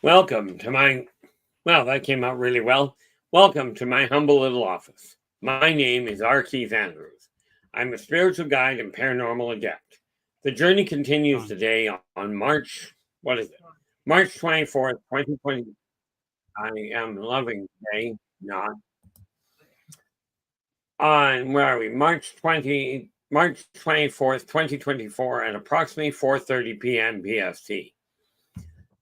Welcome to my, well, that came out really well. Welcome to my humble little office. My name is R. Keith Andrews. I'm a spiritual guide and paranormal adept. The journey continues today on March, what is it? March 24th, 2020. I am loving today, not. On, where are we? March 24th, 2024 at approximately 4:30 p.m. PST.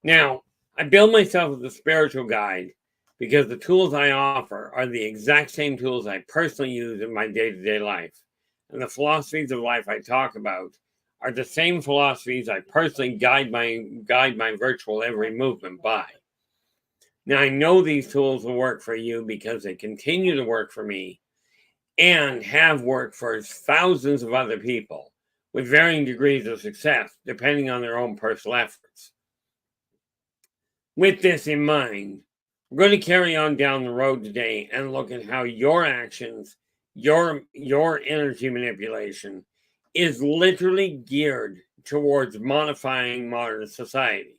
Now, I build myself as a spiritual guide because the tools I offer are the exact same tools I personally use in my day-to-day life. And the philosophies of life I talk about are the same philosophies I personally guide my virtual every movement by. Now, I know these tools will work for you because they continue to work for me and have worked for thousands of other people with varying degrees of success, depending on their own personal efforts. With this in mind, we're going to carry on down the road today and look at how your actions, your energy manipulation is literally geared towards modifying modern society.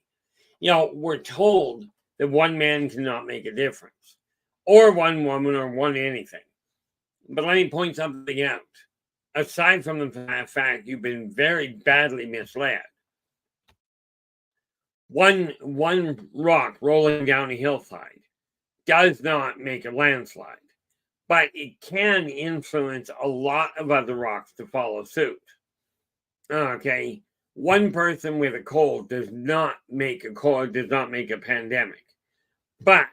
We're told that one man cannot make a difference, or one woman, or one anything. But let me point something out. Aside from the fact you've been very badly misled, one rock rolling down a hillside does not make a landslide, but it can influence a lot of other rocks to follow suit. Okay, one person with a cold does not make a pandemic. But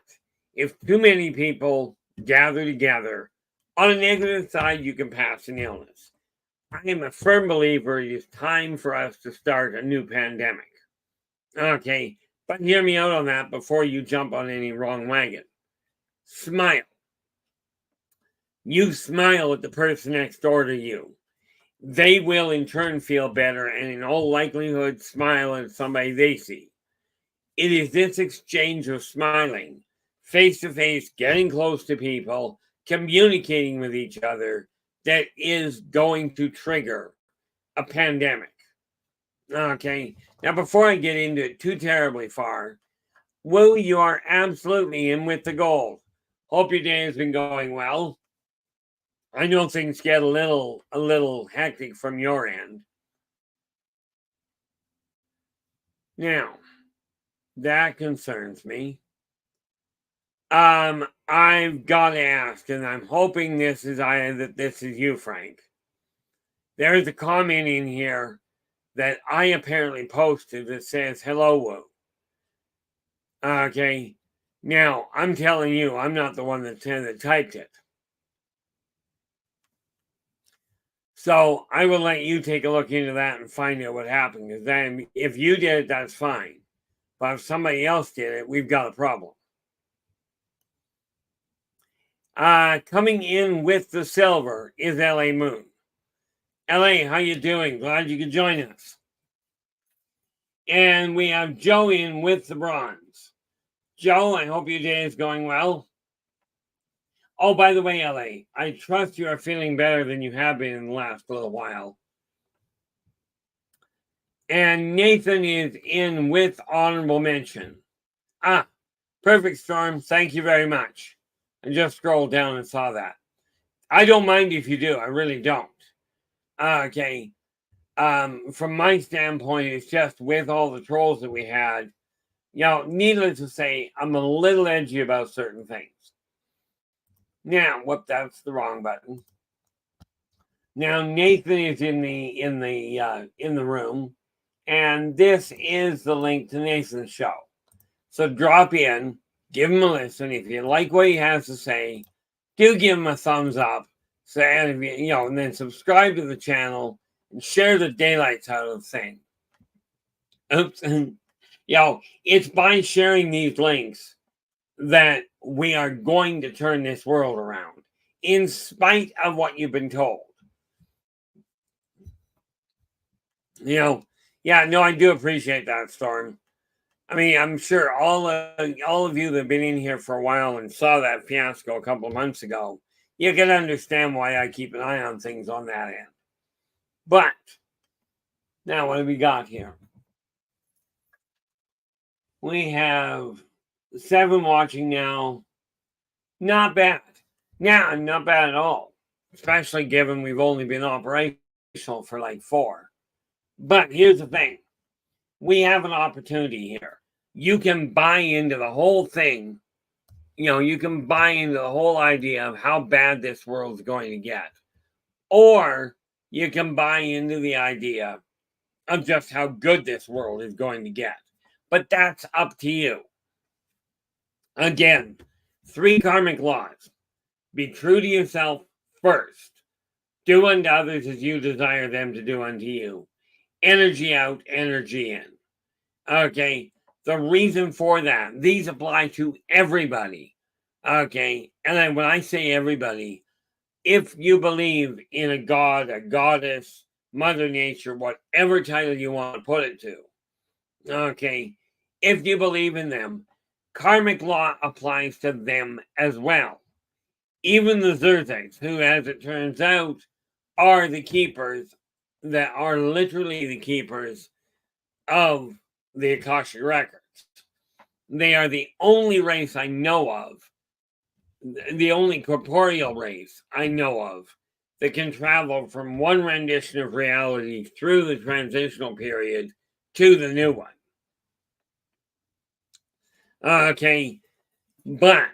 if too many people gather together, on a negative side, you can pass an illness. I am a firm believer it is time for us to start a new pandemic. Okay, but hear me out on that before you jump on any wrong wagon. Smile. You smile at the person next door to you. They will in turn feel better and in all likelihood smile at somebody they see. It is this exchange of smiling, face to face, getting close to people, communicating with each other that is going to trigger a pandemic. Okay, now before I get into it too terribly far, Will, you are absolutely in with the gold. Hope your day has been going well. I know things get a little hectic from your end. Now, that concerns me. I've got to ask, and I'm hoping this is you, Frank. There is a comment in here that I apparently posted that says "Hello, Woo." Okay, now I'm telling you, I'm not the one that typed it. So I will let you take a look into that and find out what happened. Because then, if you did it, that's fine. But if somebody else did it, we've got a problem. Coming in with the silver is LA Moon. LA, how you doing? Glad you could join us. And we have Joe in with the bronze. Joe, I hope your day is going well. Oh, by the way, LA, I trust you are feeling better than you have been in the last little while. And Nathan is in with honorable mention. Perfect Storm, thank you very much. I just scrolled down and saw that. I don't mind if you do. I really don't. Okay. From my standpoint, it's just with all the trolls that we had, needless to say, I'm a little edgy about certain things. Now, whoop, that's the wrong button. Now Nathan is in the room, and this is the link to Nathan's show. So drop in, give him a listen. If you like what he has to say, do give him a thumbs up. So, and then subscribe to the channel and share the daylights out of the thing. Oops. It's by sharing these links that we are going to turn this world around, in spite of what you've been told. I do appreciate that, Storm. I mean, I'm sure all of you that have been in here for a while and saw that fiasco a couple of months ago, you can understand why I keep an eye on things on that end. But now, what have we got here? We have 7 watching now. Not bad. Yeah, not bad at all. Especially given we've only been operational for like 4. But here's the thing. We have an opportunity here. You can buy into the whole thing. You can buy into the whole idea of how bad this world's going to get. Or you can buy into the idea of just how good this world is going to get. But that's up to you. Again, 3 karmic laws. Be true to yourself first. Do unto others as you desire them to do unto you. Energy out, energy in. Okay, the reason for that, these apply to everybody. Okay, and then when I say everybody, if you believe in a god, a goddess, Mother Nature, whatever title you want to put it to, okay, if you believe in them, karmic law applies to them as well. Even the Yldrbacs, who, as it turns out, are the keepers, that are literally the keepers of the Akashic records. They are the only race I know of, the only corporeal race I know of, that can travel from one rendition of reality through the transitional period to the new one. Okay, but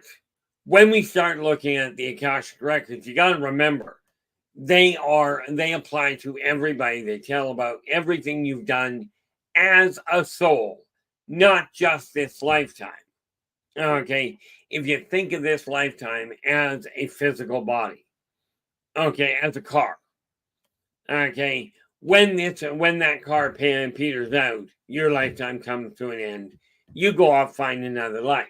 when we start looking at the Akashic records, you got to remember, they apply to everybody. They tell about everything you've done as a soul, not just this lifetime. Okay, if you think of this lifetime as a physical body, okay, as a car, okay, when that car peters out, your lifetime comes to an end. You go off, find another life.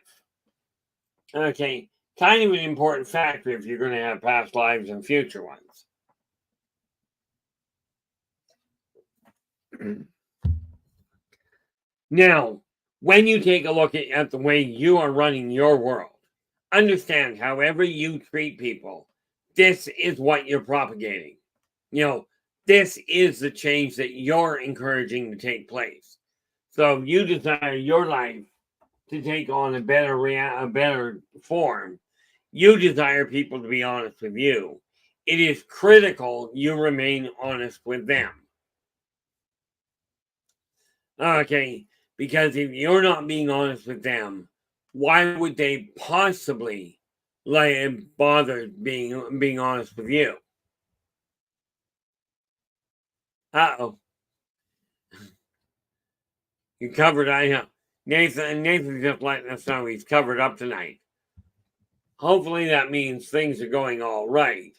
Okay, kind of an important factor if you're going to have past lives and future ones. Now, when you take a look at the way you are running your world, understand however you treat people, this is what you're propagating. This is the change that you're encouraging to take place. So if you desire your life to take on a better form, you desire people to be honest with you. It is critical you remain honest with them. Okay, because if you're not being honest with them, why would they possibly bother being honest with you? Uh-oh. You covered, I know. Nathan's just letting us know he's covered up tonight. Hopefully that means things are going all right.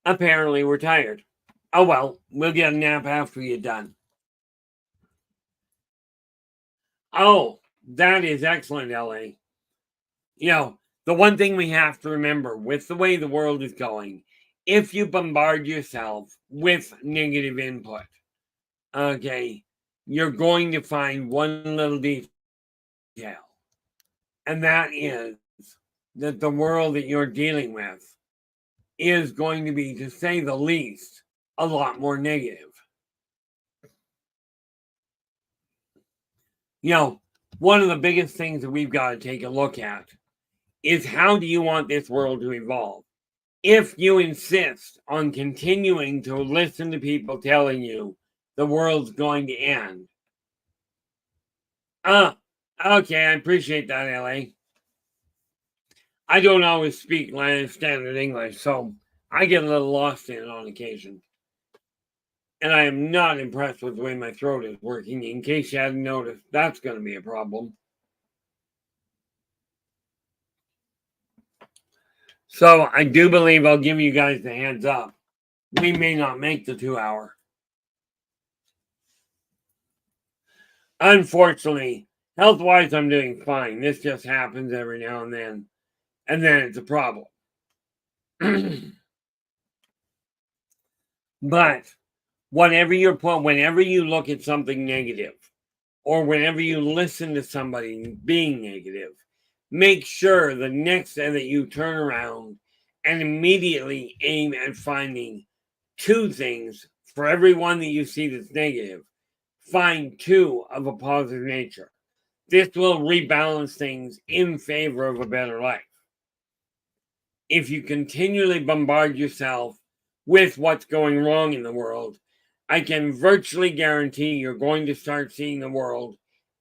Apparently we're tired. Oh well, we'll get a nap after you're done. Oh, that is excellent, LA. The one thing we have to remember with the way the world is going, if you bombard yourself with negative input, okay, you're going to find one little detail. And that is that the world that you're dealing with is going to be, to say the least, a lot more negative. One of the biggest things that we've got to take a look at is, how do you want this world to evolve? If you insist on continuing to listen to people telling you the world's going to end. Okay, I appreciate that, LA. I don't always speak standard English, so I get a little lost in it on occasion. And I am not impressed with the way my throat is working. In case you hadn't noticed, that's going to be a problem. So I do believe I'll give you guys the heads up. We may not make the 2 hour. Unfortunately, health-wise, I'm doing fine. This just happens every now and then it's a problem. But whenever you look at something negative, or whenever you listen to somebody being negative, make sure the next day that you turn around and immediately aim at finding two things for every one that you see that's negative. Find two of a positive nature. This will rebalance things in favor of a better life. If you continually bombard yourself with what's going wrong in the world, I can virtually guarantee you're going to start seeing the world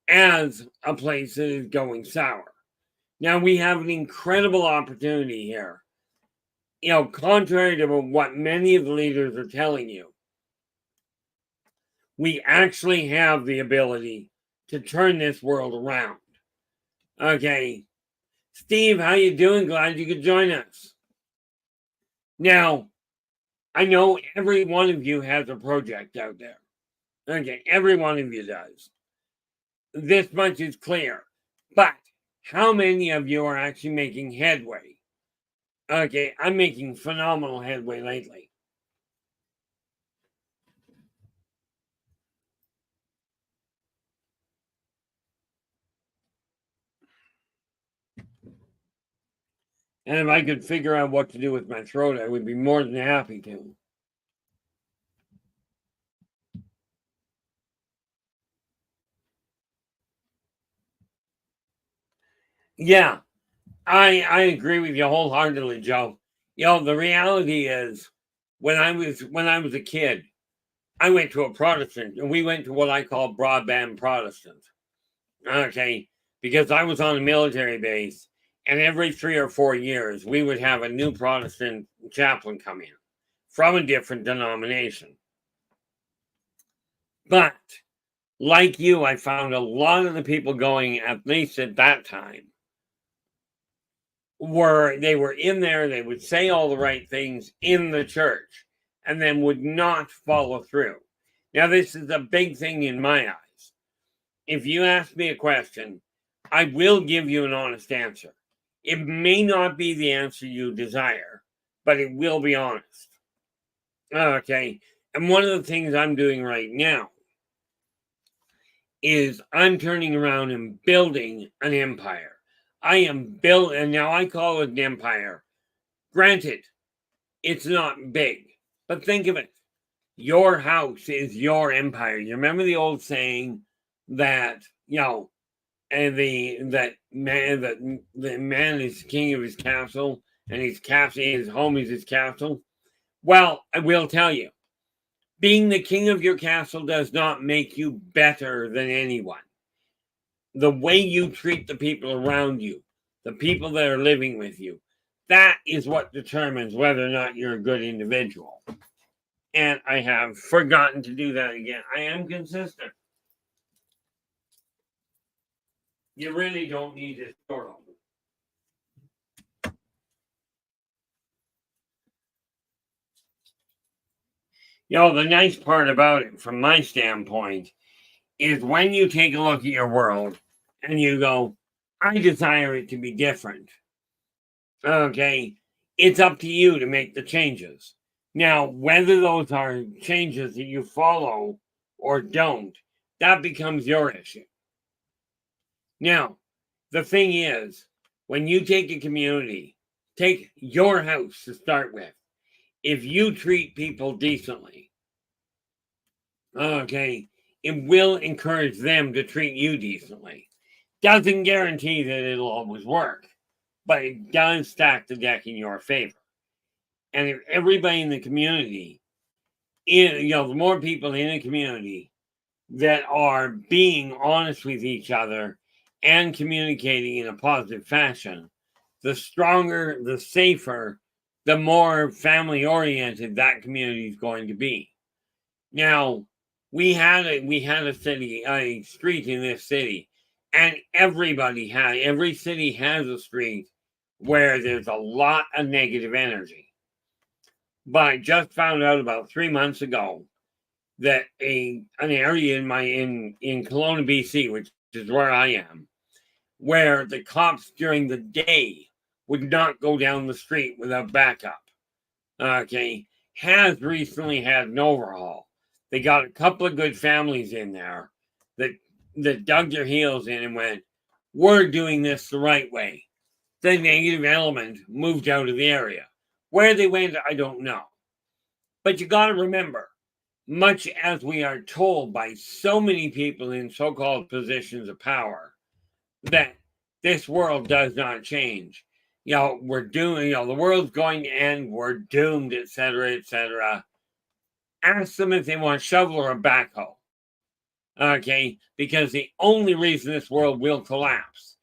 as a place that is going sour. Now, we have an incredible opportunity here. Contrary to what many of the leaders are telling you, we actually have the ability to turn this world around. Okay. Steve, how you doing? Glad you could join us. Now, I know every one of you has a project out there. Okay, every one of you does. This much is clear. But how many of you are actually making headway? Okay, I'm making phenomenal headway lately. And if I could figure out what to do with my throat, I would be more than happy to. Yeah, I agree with you wholeheartedly, Joe. The reality is, when I was a kid, I went to a Protestant, and we went to what I call broadband Protestant. Okay, because I was on a military base, and every 3 or 4 years, we would have a new Protestant chaplain come in from a different denomination. But like you, I found a lot of the people going, at least at that time, they were in there, they would say all the right things in the church, and then would not follow through. Now, this is a big thing in my eyes. If you ask me a question, I will give you an honest answer. It may not be the answer you desire, but it will be honest. Okay. And one of the things I'm doing right now is I'm turning around and building an empire. I am built, and now I call it an empire. Granted, it's not big, but think of it. Your house is your empire. You remember the old saying that, and the man is king of his castle, and his home is his castle. Well, I will tell you, being the king of your castle does not make you better than anyone. The way you treat the people around you, the people that are living with you, that is what determines whether or not you're a good individual. And I have forgotten to do that again. I am consistent. You really don't need to store them. The nice part about it, from my standpoint, is when you take a look at your world and you go, I desire it to be different. Okay, it's up to you to make the changes. Now, whether those are changes that you follow or don't, that becomes your issue. Now, the thing is, when you take a community, take your house to start with. If you treat people decently, okay, it will encourage them to treat you decently. Doesn't guarantee that it'll always work, but it does stack the deck in your favor. And if everybody in the community, the more people in a community that are being honest with each other and communicating in a positive fashion, the stronger, the safer, the more family oriented that community is going to be. Now, we had a street in this city, and every city has a street where there's a lot of negative energy. But I just found out about 3 months ago that an area in Kelowna, BC, which is where I am, where the cops during the day would not go down the street without backup, okay, has recently had an overhaul. They got a couple of good families in there that dug their heels in and went, we're doing this the right way. The negative element moved out of the area. Where they went, I don't know. But you got to remember, much as we are told by so many people in so-called positions of power that this world does not change. We're doomed, the world's going to end, we're doomed, etc., etc. Ask them if they want a shovel or a backhoe. Okay? Because the only reason this world will collapse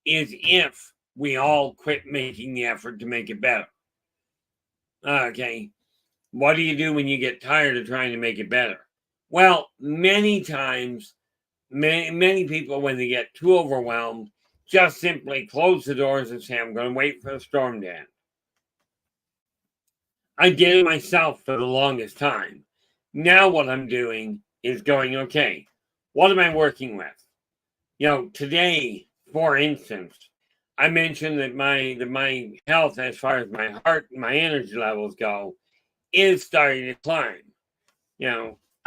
is if we all quit making the effort to make it better. Okay? What do you do when you get tired of trying to make it better? Well, many times, many people, when they get too overwhelmed, just simply close the doors and say, I'm going to wait for the storm to end. I did it myself for the longest time. Now what I'm doing is going, okay, what am I working with? Today, for instance, I mentioned that my health, as far as my heart and my energy levels go, is starting to climb.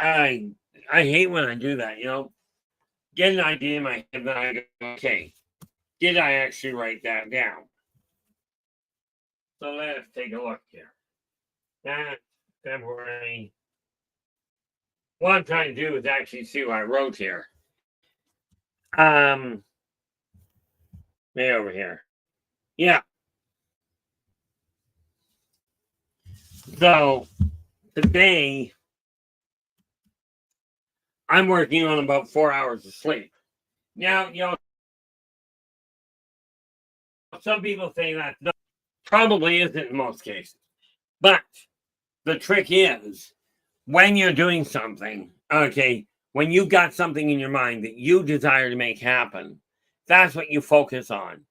I hate when I do that, get an idea in my head, then I go, okay, did I actually write that down? So let's take a look here. That's February. What I'm trying to do is actually see what I wrote here. Way over here. Yeah. So today I'm working on about 4 hours of sleep. Now, some people say that probably isn't in most cases. But the trick is when you're doing something, okay, when you've got something in your mind that you desire to make happen, that's what you focus on.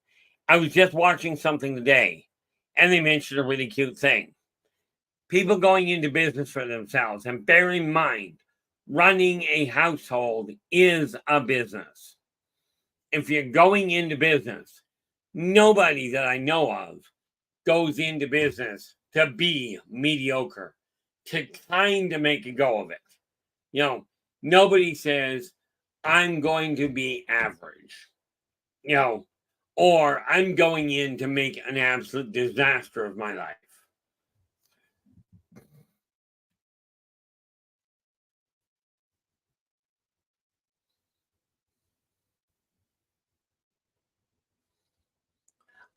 I was just watching something today, and they mentioned a really cute thing. People going into business for themselves, and bear in mind, running a household is a business. If you're going into business, nobody that I know of goes into business to be mediocre, to kind of make a go of it. Nobody says, I'm going to be average, or I'm going in to make an absolute disaster of my life.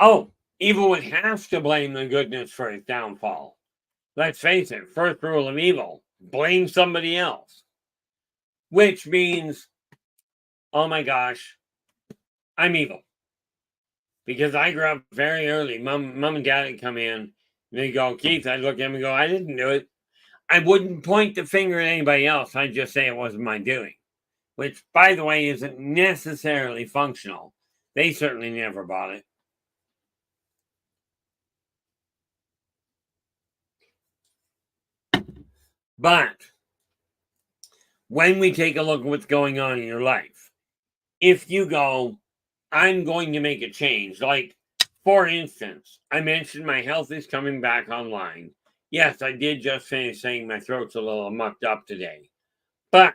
Oh, evil would have to blame the goodness for its downfall. Let's face it, first rule of evil, blame somebody else. Which means, oh my gosh, I'm evil. Because I grew up very early. Mom and dad would come in, and they'd go, Keith, I'd look at them and go, I didn't do it. I wouldn't point the finger at anybody else. I'd just say it wasn't my doing. Which, by the way, isn't necessarily functional. They certainly never bought it. But when we take a look at what's going on in your life, if you go, I'm going to make a change, like, for instance, I mentioned my health is coming back online. Yes, I did just finish saying my throat's a little mucked up today. But,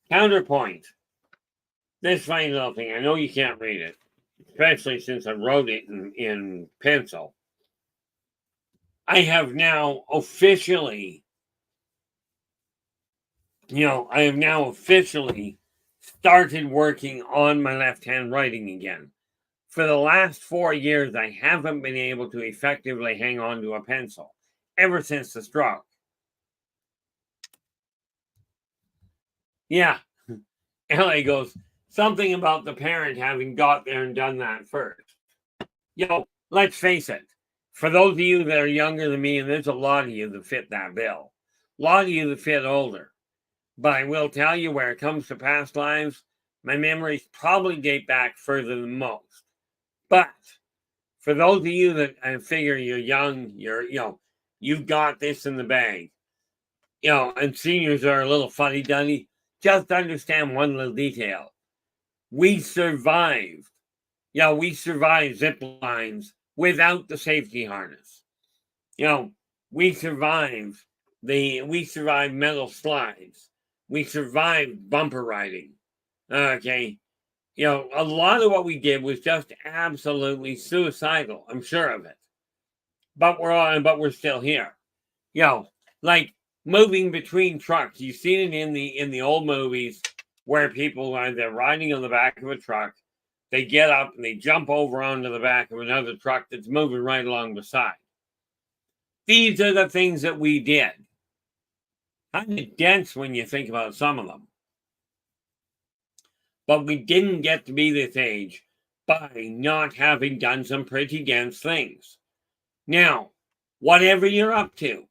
counterpoint, this funny little thing, I know you can't read it, especially since I wrote it in pencil. I have now officially started working on my left-hand writing again. For the last 4 years, I haven't been able to effectively hang on to a pencil ever since the stroke. Yeah. Ellie goes, something about the parent having got there and done that first. Let's face it. For those of you that are younger than me, and there's a lot of you that fit that bill, a lot of you that fit older, but I will tell you, where it comes to past lives, my memories probably date back further than most. But for those of you that I figure you're young, you've got this in the bag, and seniors are a little fuddy-duddy, just understand one little detail. We survived. We survived zip lines without the safety harness. We survived metal slides. We survived bumper riding. Okay. A lot of what we did was just absolutely suicidal. I'm sure of it. But we're still here. like moving between trucks. You've seen it in the old movies where people are they're riding on the back of a truck. They get up and they jump over onto the back of another truck that's moving right along beside. These are the things that we did. Kind of dense when you think about some of them. But we didn't get to be this age by not having done some pretty dense things. Now, whatever you're up to,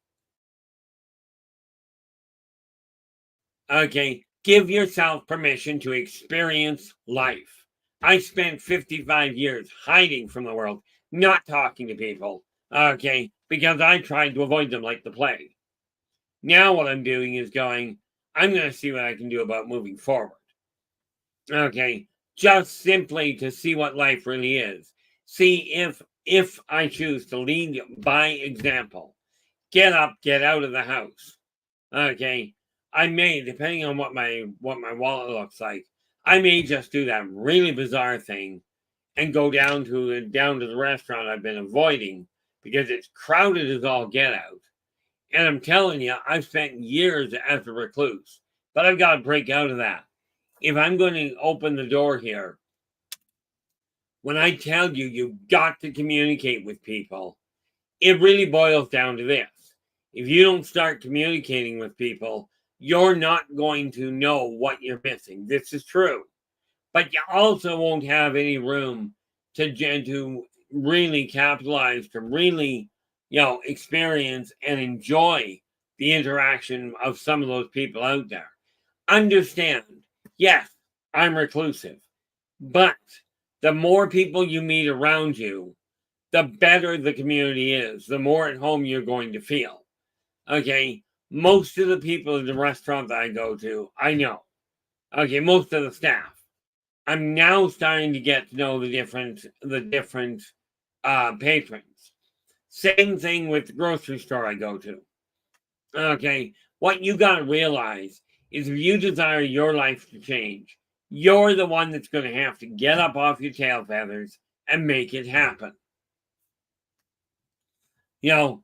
okay, give yourself permission to experience life. I spent 55 years hiding from the world, not talking to people, okay, because I tried to avoid them like the plague. Now what I'm doing is going, I'm going to see what I can do about moving forward. Okay, just simply to see what life really is. See if I choose to lead by example. Get up, get out of the house. Okay, I may, depending on what my wallet looks like, I may just do that really bizarre thing and go down to the restaurant I've been avoiding because it's crowded as all get out. And I'm telling you, I've spent years as a recluse, but I've got to break out of that. If I'm going to open the door here, when I tell you you've got to communicate with people, it really boils down to this. If you don't start communicating with people, you're not going to know what you're missing. This is true. But you also won't have any room to really capitalize, to really, experience and enjoy the interaction of some of those people out there. Understand, yes, I'm reclusive, but the more people you meet around you, the better the community is, the more at home you're going to feel. Okay, most of the people in the restaurant that I go to, I know. Okay, most of the staff. I'm now starting to get to know the different patrons. Same thing with the grocery store I go to. Okay, what you got to realize is if you desire your life to change, you're the one that's going to have to get up off your tail feathers and make it happen. Now,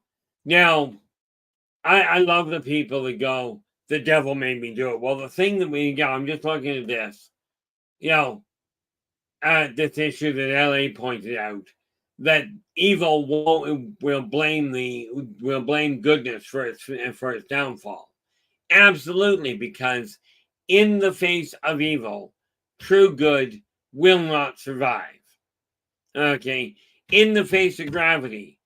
I love the people that go, the devil made me do it. Well, the thing that I'm just looking at this, this issue that LA pointed out, that evil will blame goodness for its downfall. Absolutely, because in the face of evil, true good will not survive. Okay, in the face of gravity,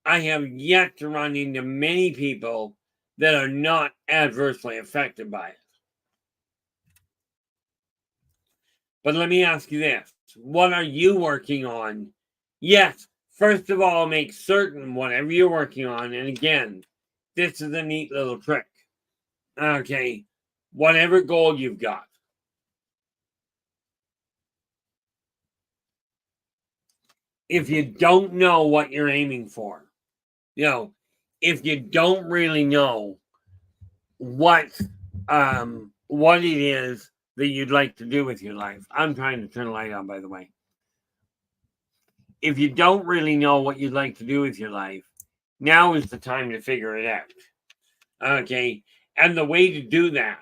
I have yet to run into many people that are not adversely affected by it. But let me ask you this. What are you working on? Yes, first of all, make certain whatever you're working on, and again, this is a neat little trick. Okay, whatever goal you've got. If you don't know what you're aiming for, if you don't really know what it is that you'd like to do with your life. I'm trying to turn the light on, by the way. If you don't really know what you'd like to do with your life, now is the time to figure it out. Okay, and the way to do that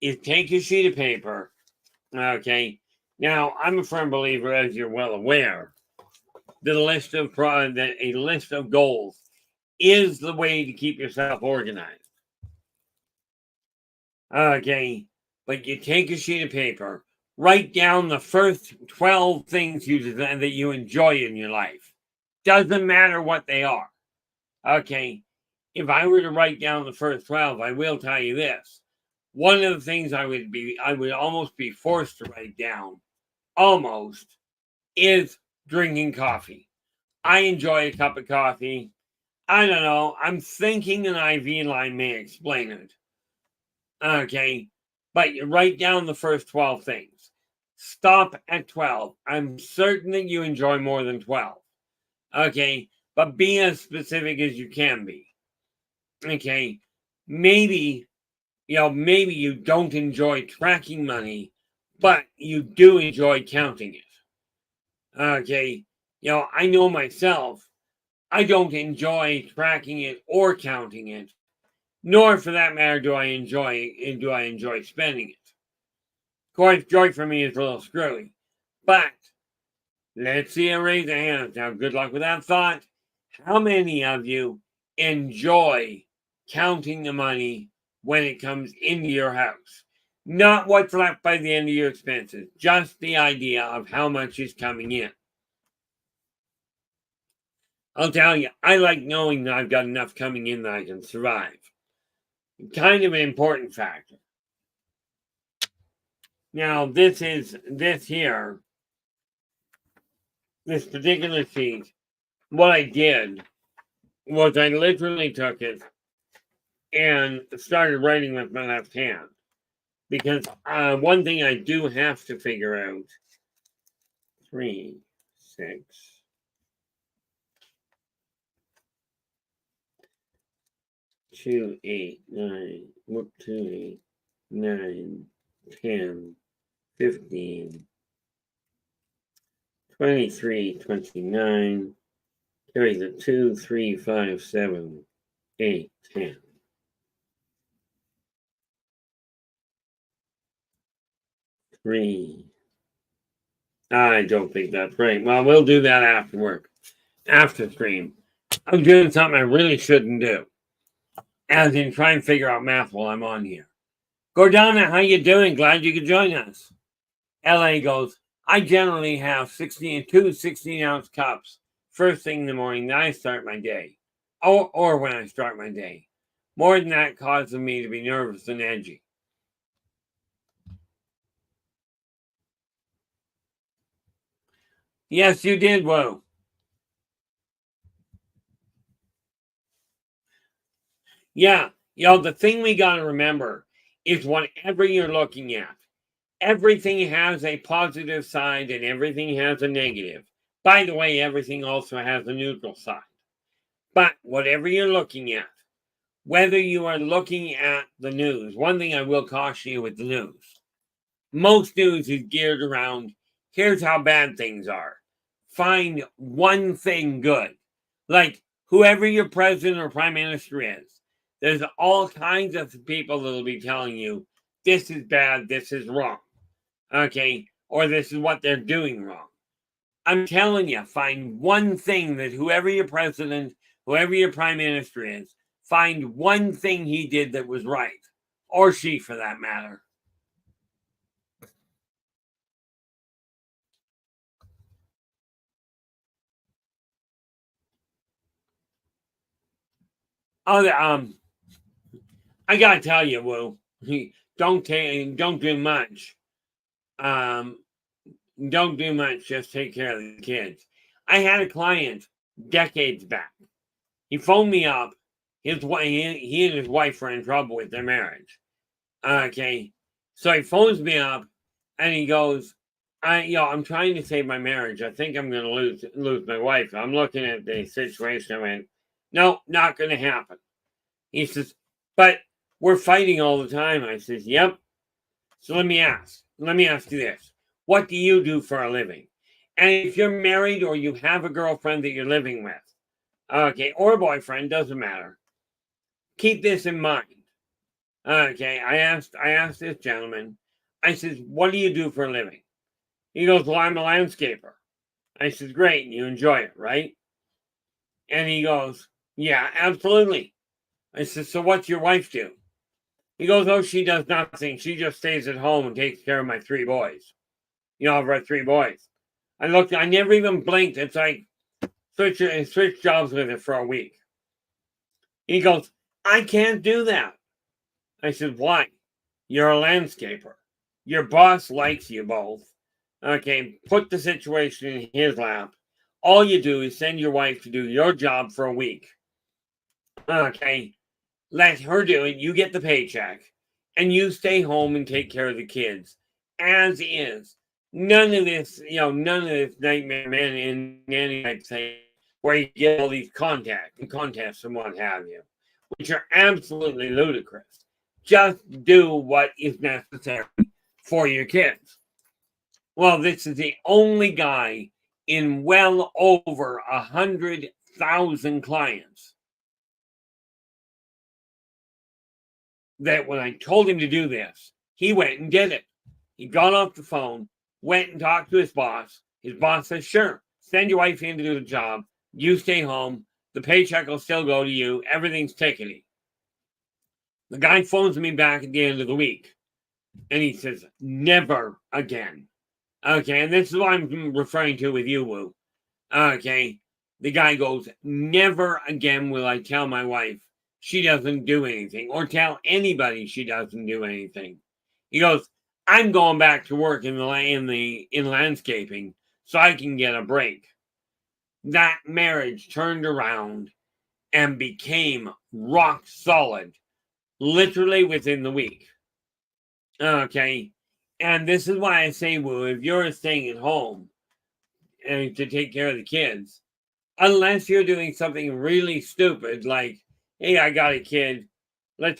is take a sheet of paper. Okay, now I'm a firm believer, as you're well aware, that a list of goals is the way to keep yourself organized. Okay, but you take a sheet of paper, write down the first 12 things that you enjoy in your life. Doesn't matter what they are. Okay, if I were to write down the first 12, I will tell you this. One of the things I would almost be forced to write down, is drinking coffee. I enjoy a cup of coffee. I don't know. I'm thinking an IV line may explain it. Okay, but you write down the first 12 things. Stop at 12. I'm certain that you enjoy more than 12. Okay, but be as specific as you can be. Okay, maybe you don't enjoy tracking money, but you do enjoy counting it. Okay, I know myself, I don't enjoy tracking it or counting it, nor for that matter do I enjoy spending it. Of course, joy for me is a little screwy. But let's see a raise of hands. Now, good luck with that thought. How many of you enjoy counting the money when it comes into your house? Not what's left by the end of your expenses, just the idea of how much is coming in. I'll tell you, I like knowing that I've got enough coming in that I can survive. Kind of an important factor. Now, this particular sheet, what I did was I literally took it and started writing with my left hand. Because one thing I do have to figure out, 3, 6, 2, 8, 9, 2, 8, 9, 10, 15, 23, 29, carry the 2, 3, 5, 7, 8, 10. Three. I don't think that's right. Well, we'll do that after work, after stream. I'm doing something I really shouldn't do, as in try and figure out math while I'm on here. Gordana, how you doing? Glad you could join us. LA goes, I generally have 2 16-ounce cups first thing in the morning that I start my day, or when I start my day. More than that causes me to be nervous and edgy. Yes, you did, Whoa. Yeah, the thing we got to remember is whatever you're looking at, everything has a positive side and everything has a negative. By the way, everything also has a neutral side. But whatever you're looking at, whether you are looking at the news, one thing I will caution you with the news, most news is geared around, here's how bad things are. Find one thing good. Like whoever your president or prime minister is, there's all kinds of people that will be telling you, this is bad, this is wrong. Okay? Or this is what they're doing wrong. I'm telling you, find one thing that whoever your president, whoever your prime minister is, find one thing he did that was right. Or she, for that matter. Oh, I gotta tell you, Woo, don't do much. Don't do much. Just take care of the kids. I had a client decades back. He phoned me up. He and his wife were in trouble with their marriage. Okay, so he phones me up, and he goes, I'm trying to save my marriage. I think I'm going to lose my wife. I'm looking at the situation. I went, no, not going to happen. He says, but we're fighting all the time. I says, yep. So let me ask you this. What do you do for a living? And if you're married or you have a girlfriend that you're living with, okay, or a boyfriend, doesn't matter. Keep this in mind. Okay, I asked this gentleman, I says, what do you do for a living? He goes, well, I'm a landscaper. I says, great, you enjoy it, right? And he goes, yeah, absolutely. I says, so what's your wife do? He goes, oh, she does nothing. She just stays at home and takes care of my 3 boys. I've got 3 boys. I never even blinked. It's like, switch jobs with her for a week. He goes, I can't do that. I said, why? You're a landscaper. Your boss likes you both. Okay, put the situation in his lap. All you do is send your wife to do your job for a week. Okay, let her do it. You get the paycheck. And you stay home and take care of the kids. As is. None of this nightmare man in any type thing where you get all these contests and what have you, which are absolutely ludicrous. Just do what is necessary for your kids. Well, this is the only guy in well over 100,000 clients that when I told him to do this, he went and did it. He got off the phone, went and talked to his boss. His boss says, sure, send your wife in to do the job. You stay home. The paycheck will still go to you. Everything's tickety. The guy phones me back at the end of the week. And he says, never again. Okay, and this is what I'm referring to with you, Woo. Okay, the guy goes, never again will I tell my wife she doesn't do anything, or tell anybody she doesn't do anything. He goes, I'm going back to work in landscaping so I can get a break. That marriage turned around and became rock solid, literally within the week. Okay, and this is why I say, Woo, if you're staying at home and to take care of the kids, unless you're doing something really stupid like, hey, I got a kid, let's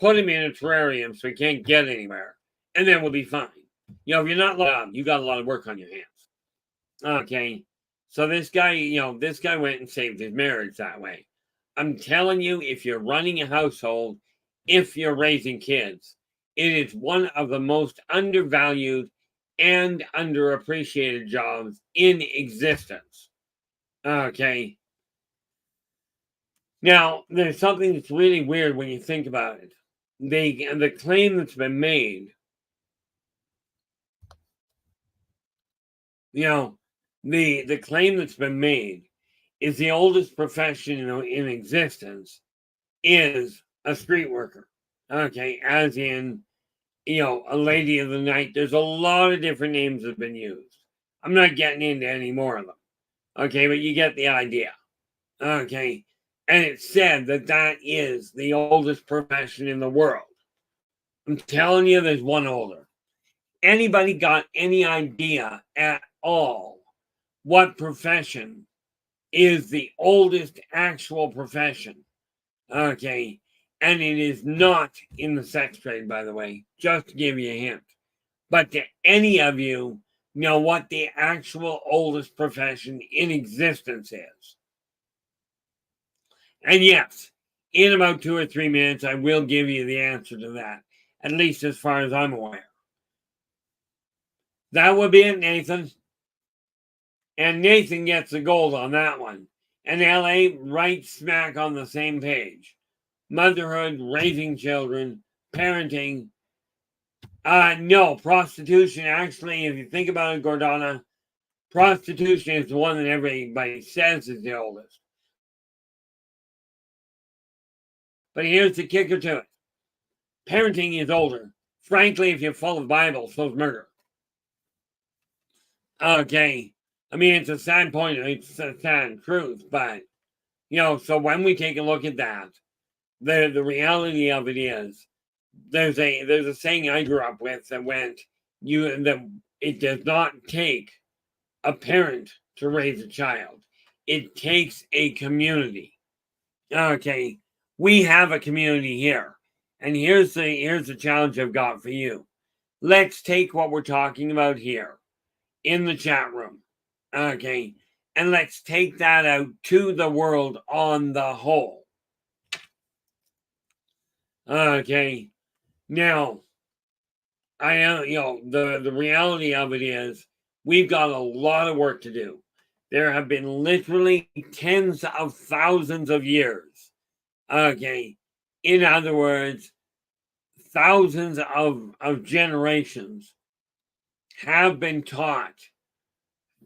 put him in a terrarium so he can't get anywhere, and then we'll be fine. You know, if you're not you got a lot of work on your hands. Okay, so this guy went and saved his marriage that way. I'm telling you, if you're running a household, if you're raising kids, it is one of the most undervalued and underappreciated jobs in existence. Okay. Now, there's something that's really weird when you think about it. The claim that's been made, the claim that's been made is the oldest profession in existence is a street worker. Okay, as in, a lady of the night. There's a lot of different names that have been used. I'm not getting into any more of them. Okay, but you get the idea. Okay, and it's said that is the oldest profession in the world. I'm telling you, there's one older. Anybody got any idea at all what profession is the oldest actual profession? Okay, and it is not in the sex trade, by the way, just to give you a hint. But do any of you know what the actual oldest profession in existence is? And yes, in about 2 or 3 minutes, I will give you the answer to that, at least as far as I'm aware. That would be it, Nathan. And Nathan gets the gold on that one. And LA, right smack on the same page. Motherhood, raising children, parenting. No, prostitution, actually, if you think about it, Gordana, prostitution is the one that everybody says is the oldest. But here's the kicker to it. Parenting is older. Frankly, if you follow the Bible, so is murder. Okay. I mean, it's a sad point. It's a sad truth. But, so when we take a look at that, the reality of it is, there's a saying I grew up with that went, it does not take a parent to raise a child. It takes a community. Okay. We have a community here. And here's the challenge I've got for you. Let's take what we're talking about here in the chat room. Okay. And let's take that out to the world on the whole. Okay. Now, the reality of it is we've got a lot of work to do. There have been literally tens of thousands of years. Okay. In other words, thousands of generations have been taught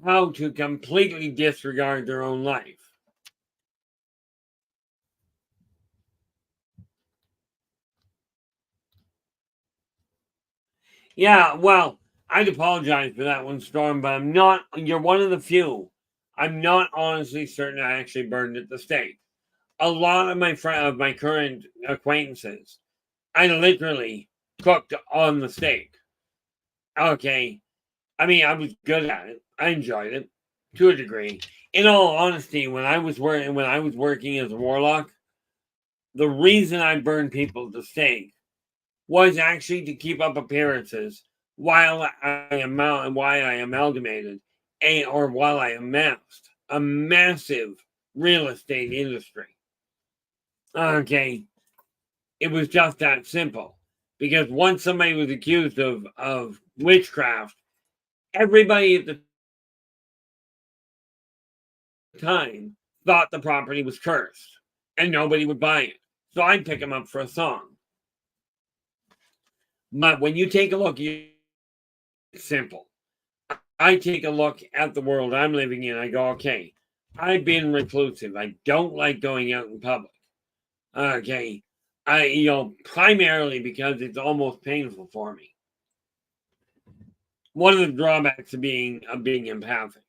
how to completely disregard their own life. Yeah, well, I'd apologize for that one, Storm, but you're one of the few. I'm not honestly certain I actually burned at the stake. A lot of my current acquaintances, I literally cooked on the stake. Okay. I mean, I was good at it. I enjoyed it to a degree. In all honesty, when I was working as a warlock, the reason I burned people to stake was actually to keep up appearances while I amalgamated while I amassed a massive real estate industry. Okay. It was just that simple. Because once somebody was accused of witchcraft, everybody at the time thought the property was cursed and nobody would buy it. So I'd pick them up for a song. But when you take a look, it's simple. I take a look at the world I'm living in. I go, okay, I've been reclusive. I don't like going out in public. Okay. Primarily because it's almost painful for me. One of the drawbacks of being empathic.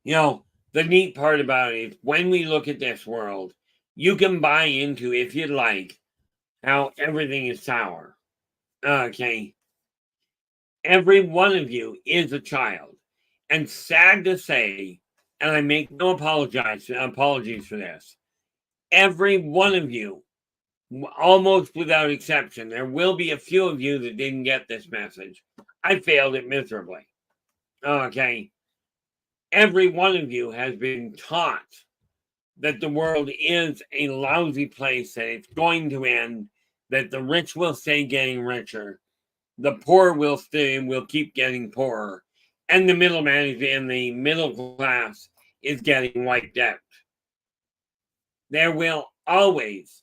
The neat part about it is when we look at this world, you can buy into, if you'd like, how everything is sour. Okay. Every one of you is a child. And sad to say, and I make no apologies for this, every one of you, almost without exception, there will be a few of you that didn't get this message. I failed it miserably. Okay. Every one of you has been taught that the world is a lousy place, that it's going to end, that the rich will stay getting richer, the poor will keep getting poorer, and the middleman and the middle class is getting wiped out. There will always,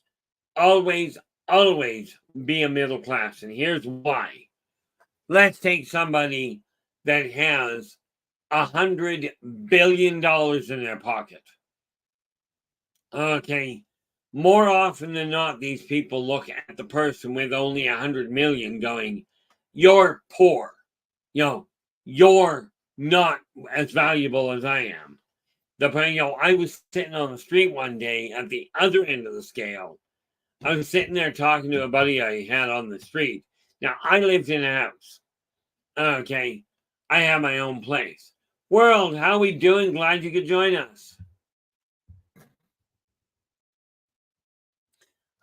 always, always be a middle class, and here's why. Let's take somebody that has $100 billion in their pocket. Okay. More often than not, these people look at the person with only 100 million going, you're poor. You're not as valuable as I am. I was sitting on the street one day at the other end of the scale. I was sitting there talking to a buddy I had on the street. Now, I lived in a house. Okay. I have my own place. World, how we doing? Glad you could join us.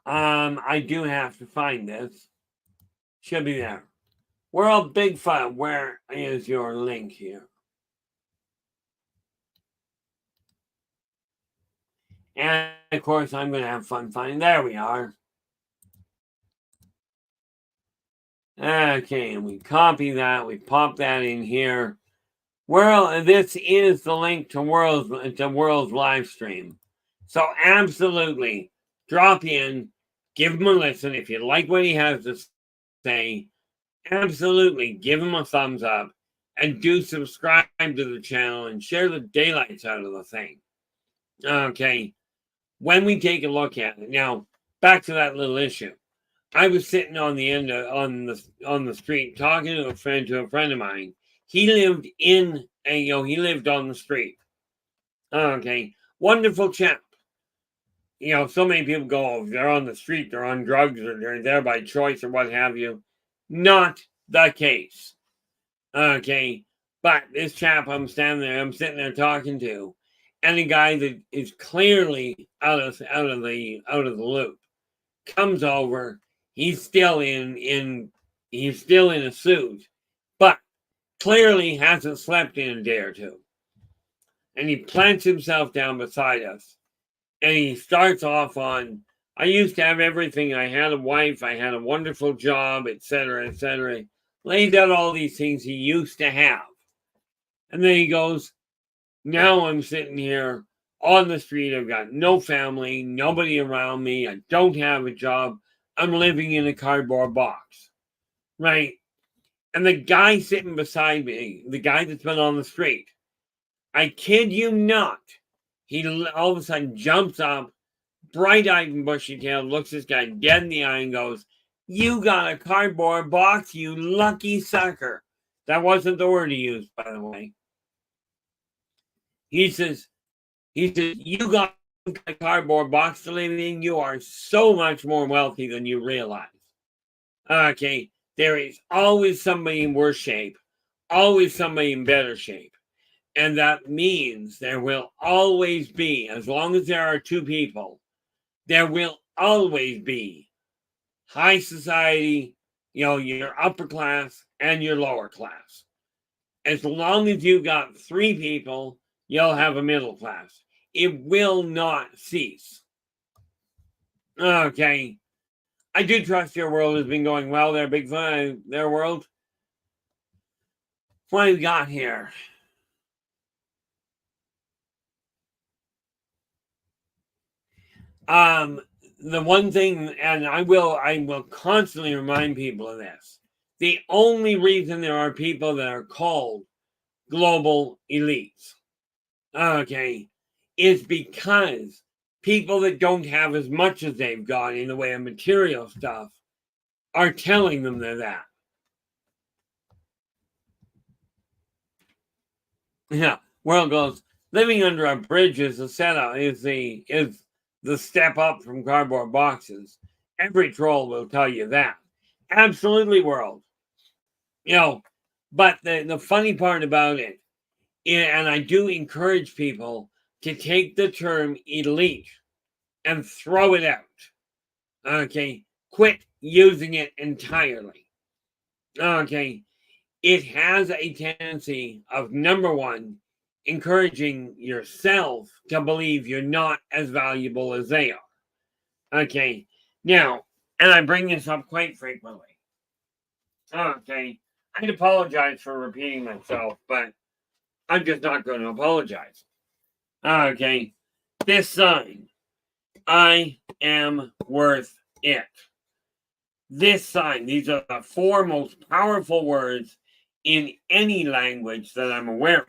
I do have to find this. Should be there. World Bigfoot, where is your link here? And of course, I'm going to have fun finding. There we are. Okay, and we copy that. We pop that in here. This is the link to World's live stream. So absolutely, drop in, give him a listen. If you like what he has to say, absolutely give him a thumbs up, and do subscribe to the channel and share the daylights out of the thing. Okay, when we take a look at it now, back to that little issue. I was sitting on the end on the street talking to a friend of mine. He lived he lived on the street. Okay, wonderful chap. So many people go, oh, if they're on the street, they're on drugs, or they're there by choice, or what have you. Not the case. Okay, but this chap I'm sitting there talking to, and a guy that is clearly out of the loop comes over. He's still in a suit, but clearly hasn't slept in a day or two. And he plants himself down beside us, and he starts off on, I used to have everything. I had a wife, I had a wonderful job, etc., etc. Laid out all these things he used to have. And then he goes, now I'm sitting here on the street. I've got no family, nobody around me. I don't have a job. I'm living in a cardboard box. Right? And the guy sitting beside me, the guy that's been on the street, I kid you not, he all of a sudden jumps up, bright-eyed and bushy-tailed, looks this guy dead in the eye and goes, you got a cardboard box, you lucky sucker. That wasn't the word he used, by the way. He says, you got a cardboard box to live in. You are so much more wealthy than you realize. Okay, there is always somebody in worse shape, always somebody in better shape. And that means there will always be, as long as there are two people, there will always be high society, your upper class and your lower class. As long as you've got 3 people, you'll have a middle class. It will not cease. Okay. I do trust your world has been going well there, Big Fun, their world. What have we got here? The one thing, and I will constantly remind people of this. The only reason there are people that are called global elites, okay, is because people that don't have as much as they've got in the way of material stuff are telling them they're that. Yeah, world goes, living under a bridge is the setup, is the step up from cardboard boxes. Every troll will tell you that. Absolutely, world. But the funny part about it, and I do encourage people to take the term elite and throw it out. Okay, quit using it entirely. Okay, it has a tendency of, number one, encouraging yourself to believe you're not as valuable as they are. Okay, now, and I bring this up quite frequently. Okay, I'd apologize for repeating myself, but I'm just not going to apologize. Okay, this sign, I am worth it. This sign, these are the 4 most powerful words in any language that I'm aware of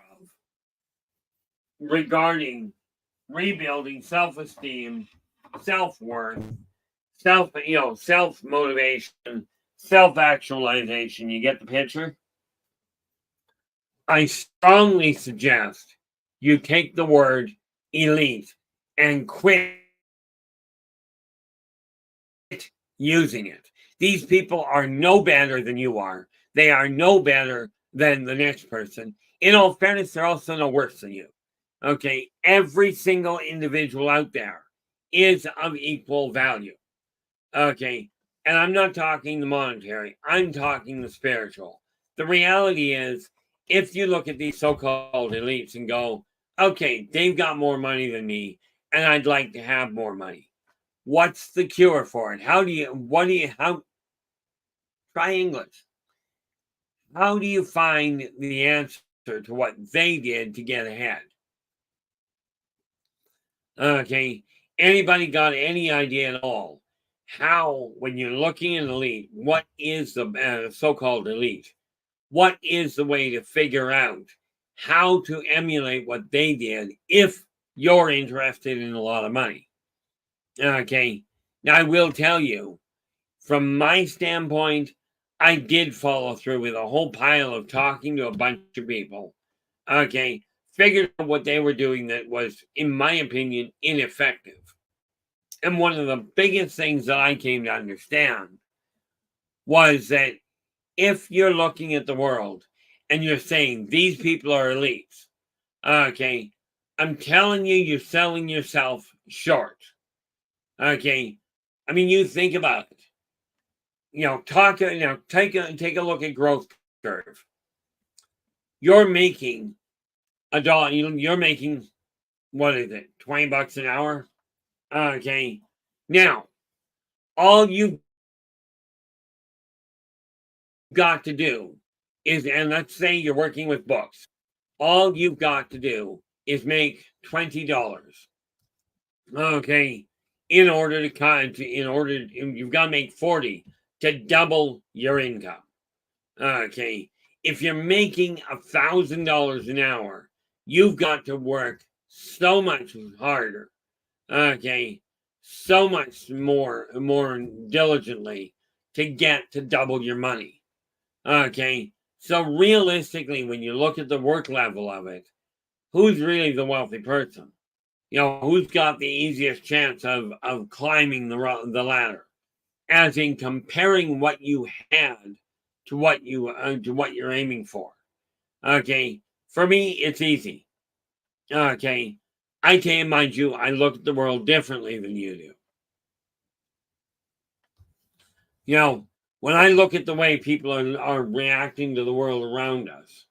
regarding rebuilding self-esteem, self-worth, self-motivation, self-actualization. You get the picture? I strongly suggest you take the word elite and quit using it. These people are no better than you are. They are no better than the next person. In all fairness, they're also no worse than you. Okay, every single individual out there is of equal value. Okay, and I'm not talking the monetary, I'm talking the spiritual. The reality is, if you look at these so-called elites and go, okay, they've got more money than me, and I'd like to have more money. What's the cure for it? Try English. How do you find the answer to what they did to get ahead? Okay, anybody got any idea at all how, when you're looking at an elite, what is the so-called elite? What is the way to figure out how to emulate what they did if you're interested in a lot of money? Okay, now I will tell you, from my standpoint, I did follow through with a whole pile of talking to a bunch of people. Okay, figured out what they were doing that was, in my opinion, ineffective. And one of the biggest things that I came to understand was that if you're looking at the world and you're saying these people are elites, okay, I'm telling you, you're selling yourself short. Okay, I mean, you think about it. Take a look at growth curve. You're making $1. You're making, what is it, $20 an hour? Okay, now all you got to do is, and let's say you're working with books, all you've got to do is make $20. Okay, you've got to make 40 to double your income. Okay, if you're making $1,000 an hour, you've got to work so much harder. Okay, so much more diligently to get to double your money. Okay, so realistically, when you look at the work level of it, who's really the wealthy person? Who's got the easiest chance of climbing the ladder? As in comparing what you had to what you're aiming for. Okay, for me, it's easy. Okay, I can, mind you, I look at the world differently than you do. You know, when I look at the way people are reacting to the world around us,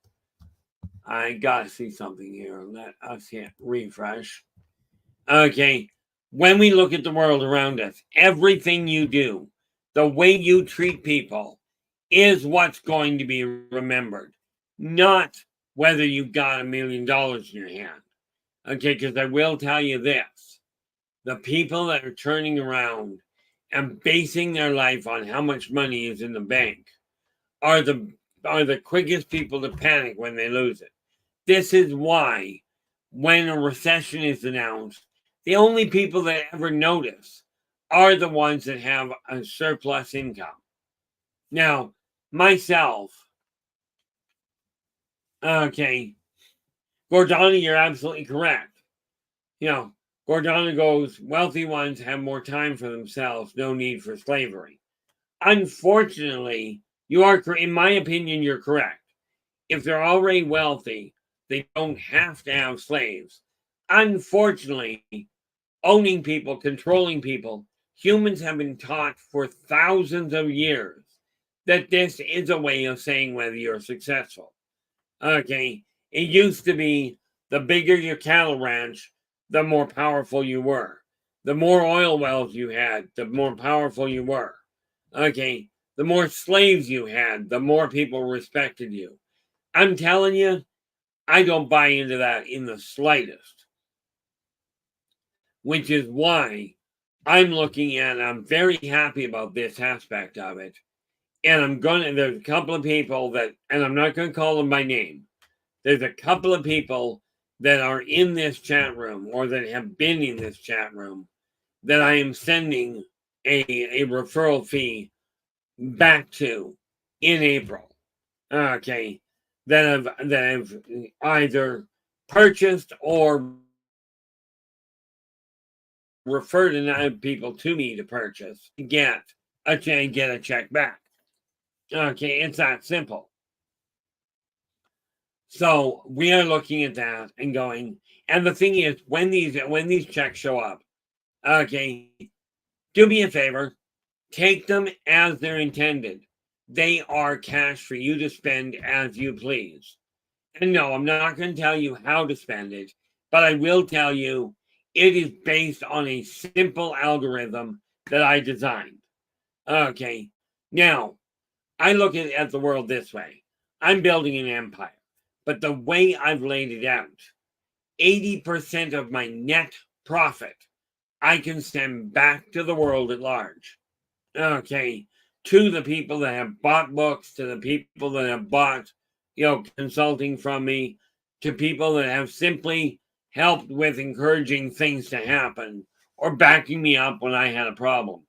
I gotta see something here. Let us hit refresh. Okay. When we look at the world around us, everything you do, the way you treat people, is what's going to be remembered, not whether you got $1 million in your hand. Okay, because I will tell you this: the people that are turning around and basing their life on how much money is in the bank are the quickest people to panic when they lose it. This is why, when a recession is announced, the only people that ever notice are the ones that have a surplus income. Now, myself, okay, Gordana, you're absolutely correct. You know, Gordana goes, wealthy ones have more time for themselves, no need for slavery. Unfortunately, you are, in my opinion, you're correct. If they're already wealthy, they don't have to have slaves. Unfortunately, owning people, controlling people, humans have been taught for thousands of years that this is a way of saying whether you're successful. Okay, it used to be the bigger your cattle ranch, the more powerful you were. The more oil wells you had, the more powerful you were. Okay, the more slaves you had, the more people respected you. I'm telling you, I don't buy into that in the slightest, which is why I'm looking at, I'm very happy about this aspect of it. And there's a couple of people that, and I'm not going to call them by name. There's a couple of people that are in this chat room or that have been in this chat room that I am sending a referral fee back to in April. Okay. That have either purchased or referred people to me to purchase, get a check back. Okay, it's that simple. So we are looking at that and going, and the thing is, when these checks show up, okay, do me a favor, take them as they're intended. They are cash for you to spend as you please. And no, I'm not going to tell you how to spend it, but I will tell you it is based on a simple algorithm that I designed. Okay, now I look at the world this way. I'm building an empire, but the way I've laid it out, 80% of my net profit I can send back to the world at large. Okay, to the people that have bought books, to the people that have bought, consulting from me, to people that have simply helped with encouraging things to happen or backing me up when I had a problem.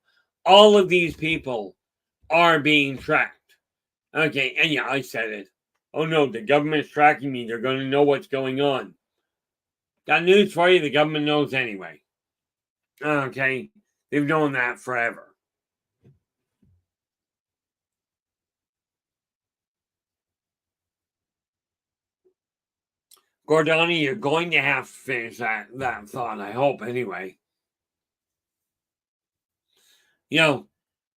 All of these people are being tracked. Okay, and yeah, I said it. Oh no, the government's tracking me. They're going to know what's going on. Got news for you. The government knows anyway. Okay, they've known that forever. Gordani, you're going to have to finish that thought, I hope, anyway.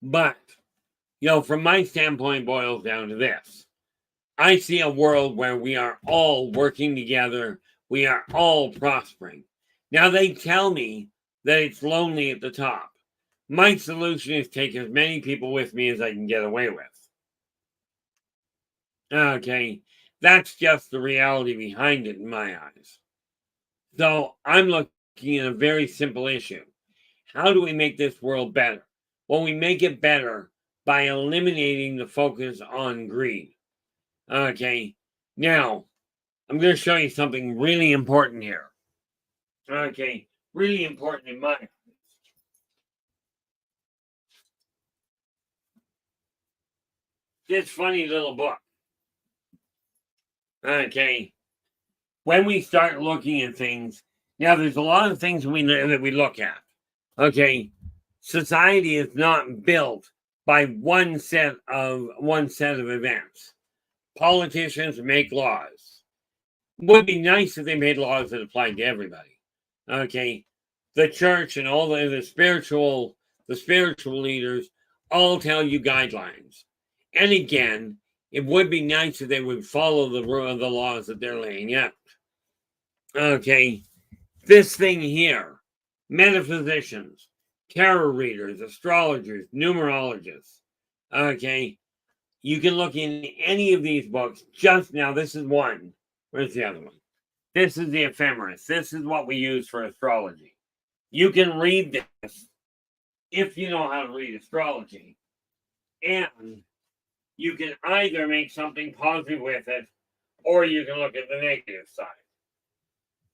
But, from my standpoint, boils down to this. I see a world where we are all working together. We are all prospering. Now, they tell me that it's lonely at the top. My solution is take as many people with me as I can get away with. Okay, that's just the reality behind it in my eyes. So I'm looking at a very simple issue. How do we make this world better? Well, we make it better by eliminating the focus on greed. Okay, now I'm going to show you something really important here. Okay, really important in my eyes. This funny little book. Okay, when we start looking at things, now there's a lot of things that we look at. Okay, society is not built by one set of events. Politicians make laws. Would be nice if they made laws that applied to everybody. Okay, the church and all the spiritual leaders all tell you guidelines. And again, it would be nice if they would follow the laws that they're laying out. Okay, this thing here, metaphysicians, tarot readers, astrologers, numerologists. Okay, you can look in any of these books. Just now, this is one. Where's the other one? This is the ephemeris. This is what we use for astrology. You can read this if you know how to read astrology. And you can either make something positive with it, or you can look at the negative side.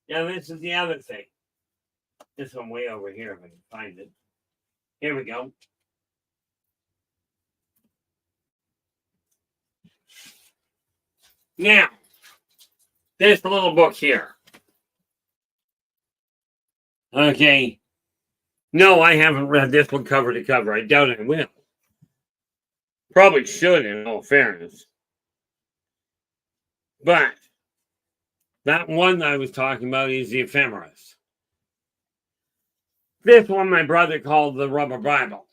Now, this is the other thing. This one way over here, if I can find it. Here we go. Now, this little book here. Okay. No, I haven't read this one cover to cover. I doubt I will. Probably should, in all fairness. But that one I was talking about is the ephemeris. This one my brother called the Rubber Bible.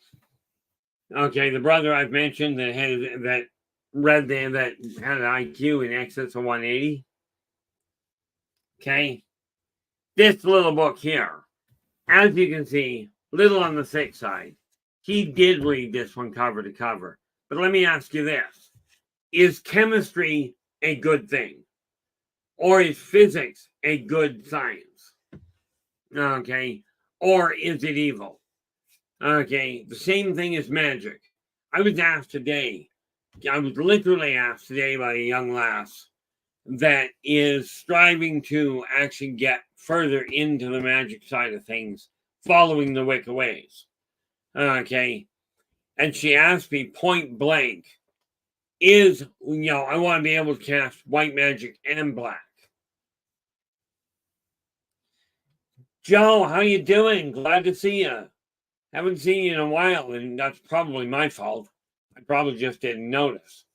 Okay, the brother I've mentioned that had an IQ in excess of 180. Okay, this little book here, as you can see, little on the thick side. He did read this one cover to cover. But let me ask you this. Is chemistry a good thing? Or is physics a good science? Okay. Or is it evil? Okay. The same thing as magic. I was literally asked today by a young lass that is striving to actually get further into the magic side of things, following the Wicca ways. Okay. And she asked me point blank, I want to be able to cast white magic and black. Joe, how you doing? Glad to see you. Haven't seen you in a while, and that's probably my fault. I probably just didn't notice.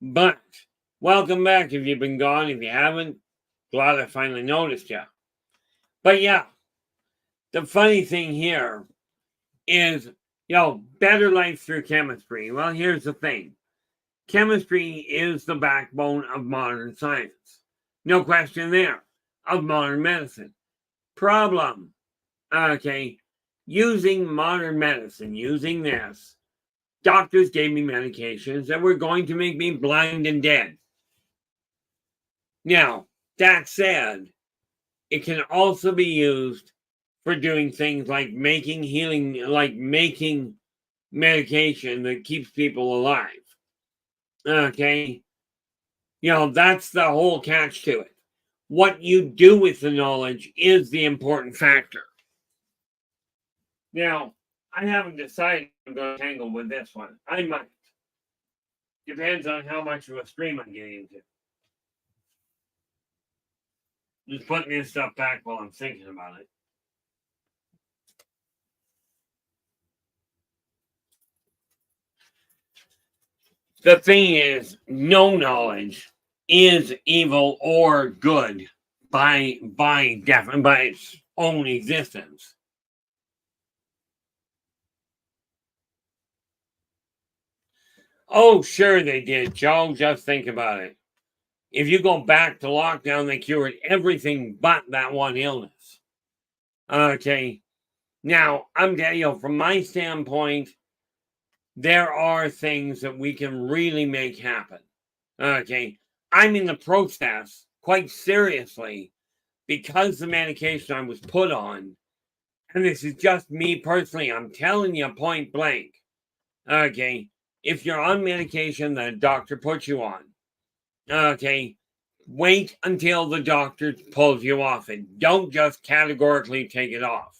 But welcome back if you've been gone. If you haven't, glad I finally noticed you. But yeah, the funny thing here is, better life through chemistry. Well, here's the thing. Chemistry is the backbone of modern science. No question there. Of modern medicine. Problem. Okay. Using modern medicine, using this, doctors gave me medications that were going to make me blind and dead. Now, that said, it can also be used for doing things like making medication that keeps people alive. Okay? That's the whole catch to it. What you do with the knowledge is the important factor. Now, I haven't decided I'm going to tangle with this one. I might. Depends on how much of a stream I'm getting into. Just putting this stuff back while I'm thinking about it. The thing is, no knowledge is evil or good by its own existence. Oh, sure they did, Joe. Just think about it. If you go back to lockdown, they cured everything but that one illness. Okay. Now, I'm telling you, from my standpoint, there are things that we can really make happen. Okay. I'm in the process, quite seriously, because the medication I was put on, and this is just me personally, I'm telling you point blank. Okay. If you're on medication that a doctor puts you on, okay, wait until the doctor pulls you off it. Don't just categorically take it off.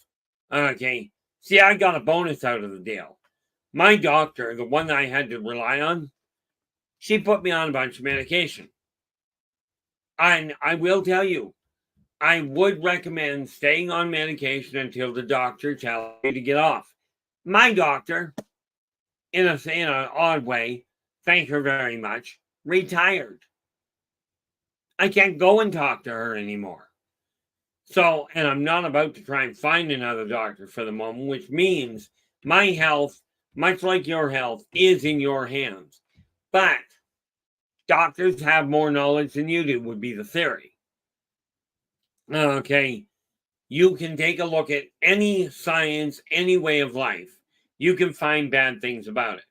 Okay. See, I got a bonus out of the deal. My doctor, the one that I had to rely on, she put me on a bunch of medication. And I will tell you, I would recommend staying on medication until the doctor tells you to get off. My doctor, in an odd way, thank her very much, retired. I can't go and talk to her anymore. So, and I'm not about to try and find another doctor for the moment, which means my health, much like your health, is in your hands. But doctors have more knowledge than you do, would be the theory. Okay, you can take a look at any science, any way of life. You can find bad things about it.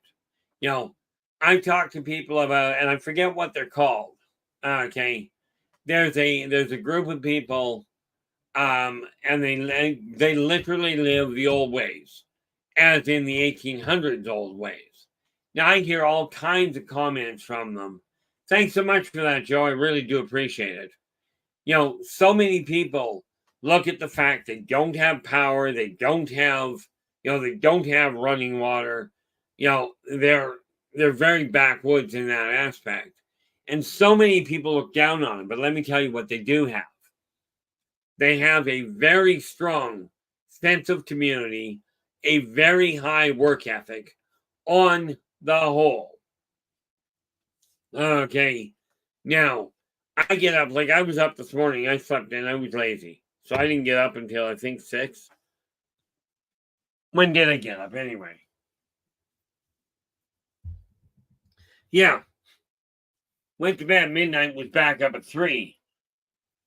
You know, I talk to people about, and I forget what they're called. Okay, there's a group of people, and they literally live the old ways, as in the 1800s old ways. Now I hear all kinds of comments from them. Thanks so much for that, Joe. I really do appreciate it. You know, so many people look at the fact they don't have power, they don't have, they don't have running water. They're very backwoods in that aspect. And so many people look down on them, but let me tell you what they do have. They have a very strong sense of community, a very high work ethic on the whole. Okay, now I get up, like I was up this morning, I slept in, I was lazy. So I didn't get up until I think 6. When did I get up anyway? Yeah. Went to bed at midnight, was back up at 3.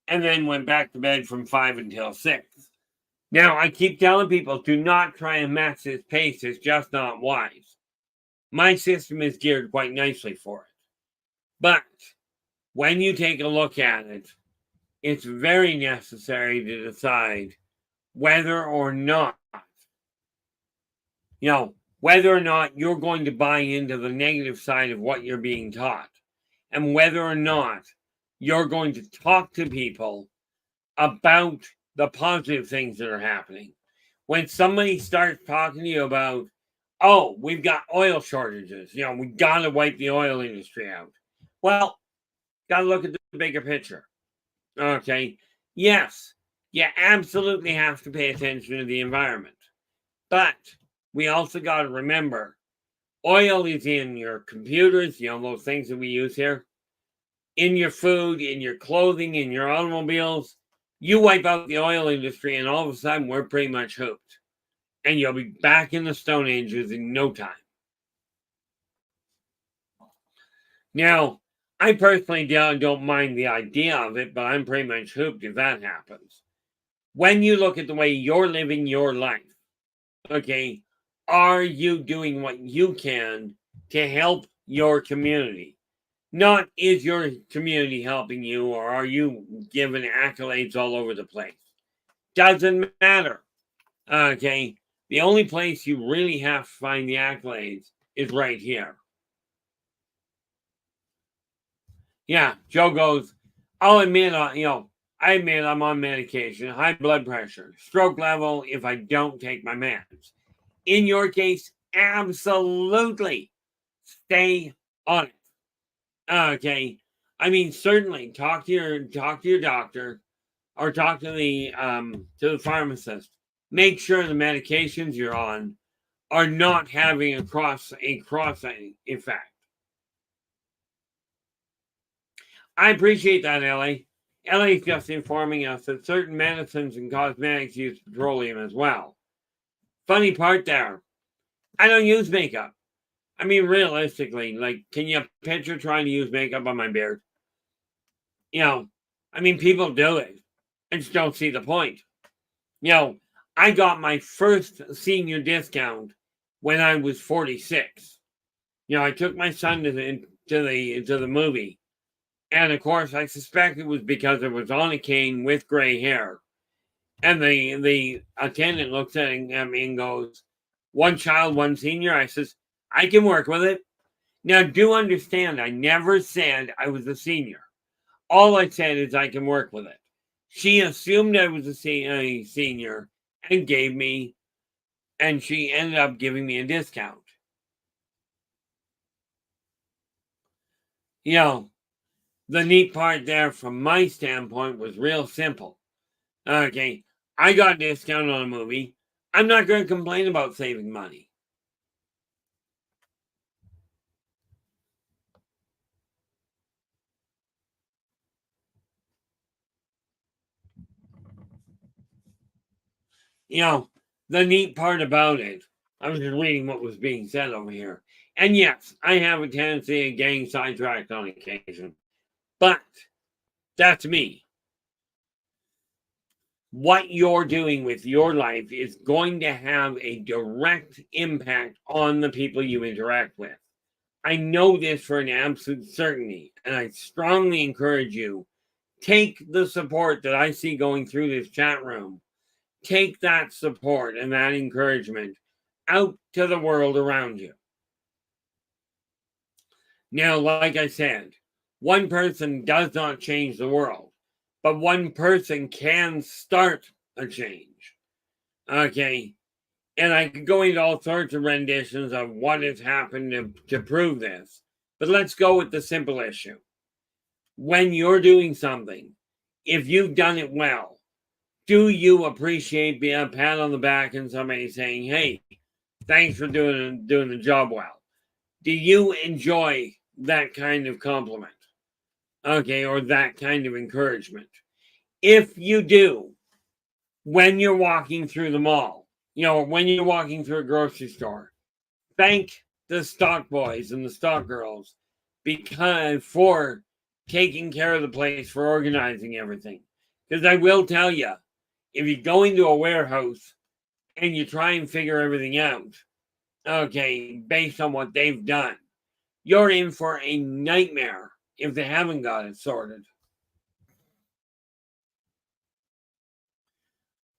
And then went back to bed from 5 until 6. Now, I keep telling people, do not try and match this pace. It's just not wise. My system is geared quite nicely for it. But when you take a look at it, it's very necessary to decide whether or not, whether or not you're going to buy into the negative side of what you're being taught, and whether or not you're going to talk to people about the positive things that are happening. When somebody starts talking to you about, oh, we've got oil shortages, we got to wipe the oil industry out. Well, got to look at the bigger picture. Okay. Yes, you absolutely have to pay attention to the environment. But we also got to remember, oil is in your computers, those things that we use here, in your food, in your clothing, in your automobiles. You wipe out the oil industry, and all of a sudden, we're pretty much hooked. And you'll be back in the Stone Ages in no time. Now, I personally don't mind the idea of it, but I'm pretty much hooked if that happens. When you look at the way you're living your life, okay, are you doing what you can to help your community? Not is your community helping you, or are you giving accolades all over the place? Doesn't matter. Okay, the only place you really have to find the accolades is right here. Yeah, Joe goes, I'll admit, I admit I'm on medication, high blood pressure, stroke level if I don't take my meds. In your case, absolutely stay on it. Okay. I mean, certainly talk to your doctor, or talk to the pharmacist. Make sure the medications you're on are not having a cross effect. I appreciate that, Ellie. Ellie's just informing us that certain medicines and cosmetics use petroleum as well. Funny part there, I don't use makeup. I mean, realistically, like, can you picture trying to use makeup on my beard? I mean, people do it. I just don't see the point. I got my first senior discount when I was 46. I took my son to the movie. And of course, I suspect it was because I was on a cane with gray hair. And the attendant looks at me and goes, one child, one senior. I says, I can work with it. Now, do understand, I never said I was a senior. All I said is I can work with it. She assumed I was a senior and she ended up giving me a discount. The neat part there from my standpoint was real simple. Okay, I got a discount on a movie. I'm not going to complain about saving money. The neat part about it I was just reading what was being said over here. And yes, I have a tendency of getting sidetracked on occasion. But that's me. What you're doing with your life is going to have a direct impact on the people you interact with. I know this for an absolute certainty, and I strongly encourage you, take the support that I see going through this chat room. Take that support and that encouragement out to the world around you. Now, like I said, one person does not change the world, but one person can start a change. Okay. And I could go into all sorts of renditions of what has happened to prove this. But let's go with the simple issue. When you're doing something, if you've done it well, do you appreciate being a pat on the back and somebody saying, hey, thanks for doing the job well? Do you enjoy that kind of compliment? Okay, or that kind of encouragement? If you do, when you're walking through the mall, when you're walking through a grocery store, thank the stock boys and the stock girls for taking care of the place, for organizing everything. Because I will tell you, if you go into a warehouse and you try and figure everything out, okay, based on what they've done, you're in for a nightmare if they haven't got it sorted.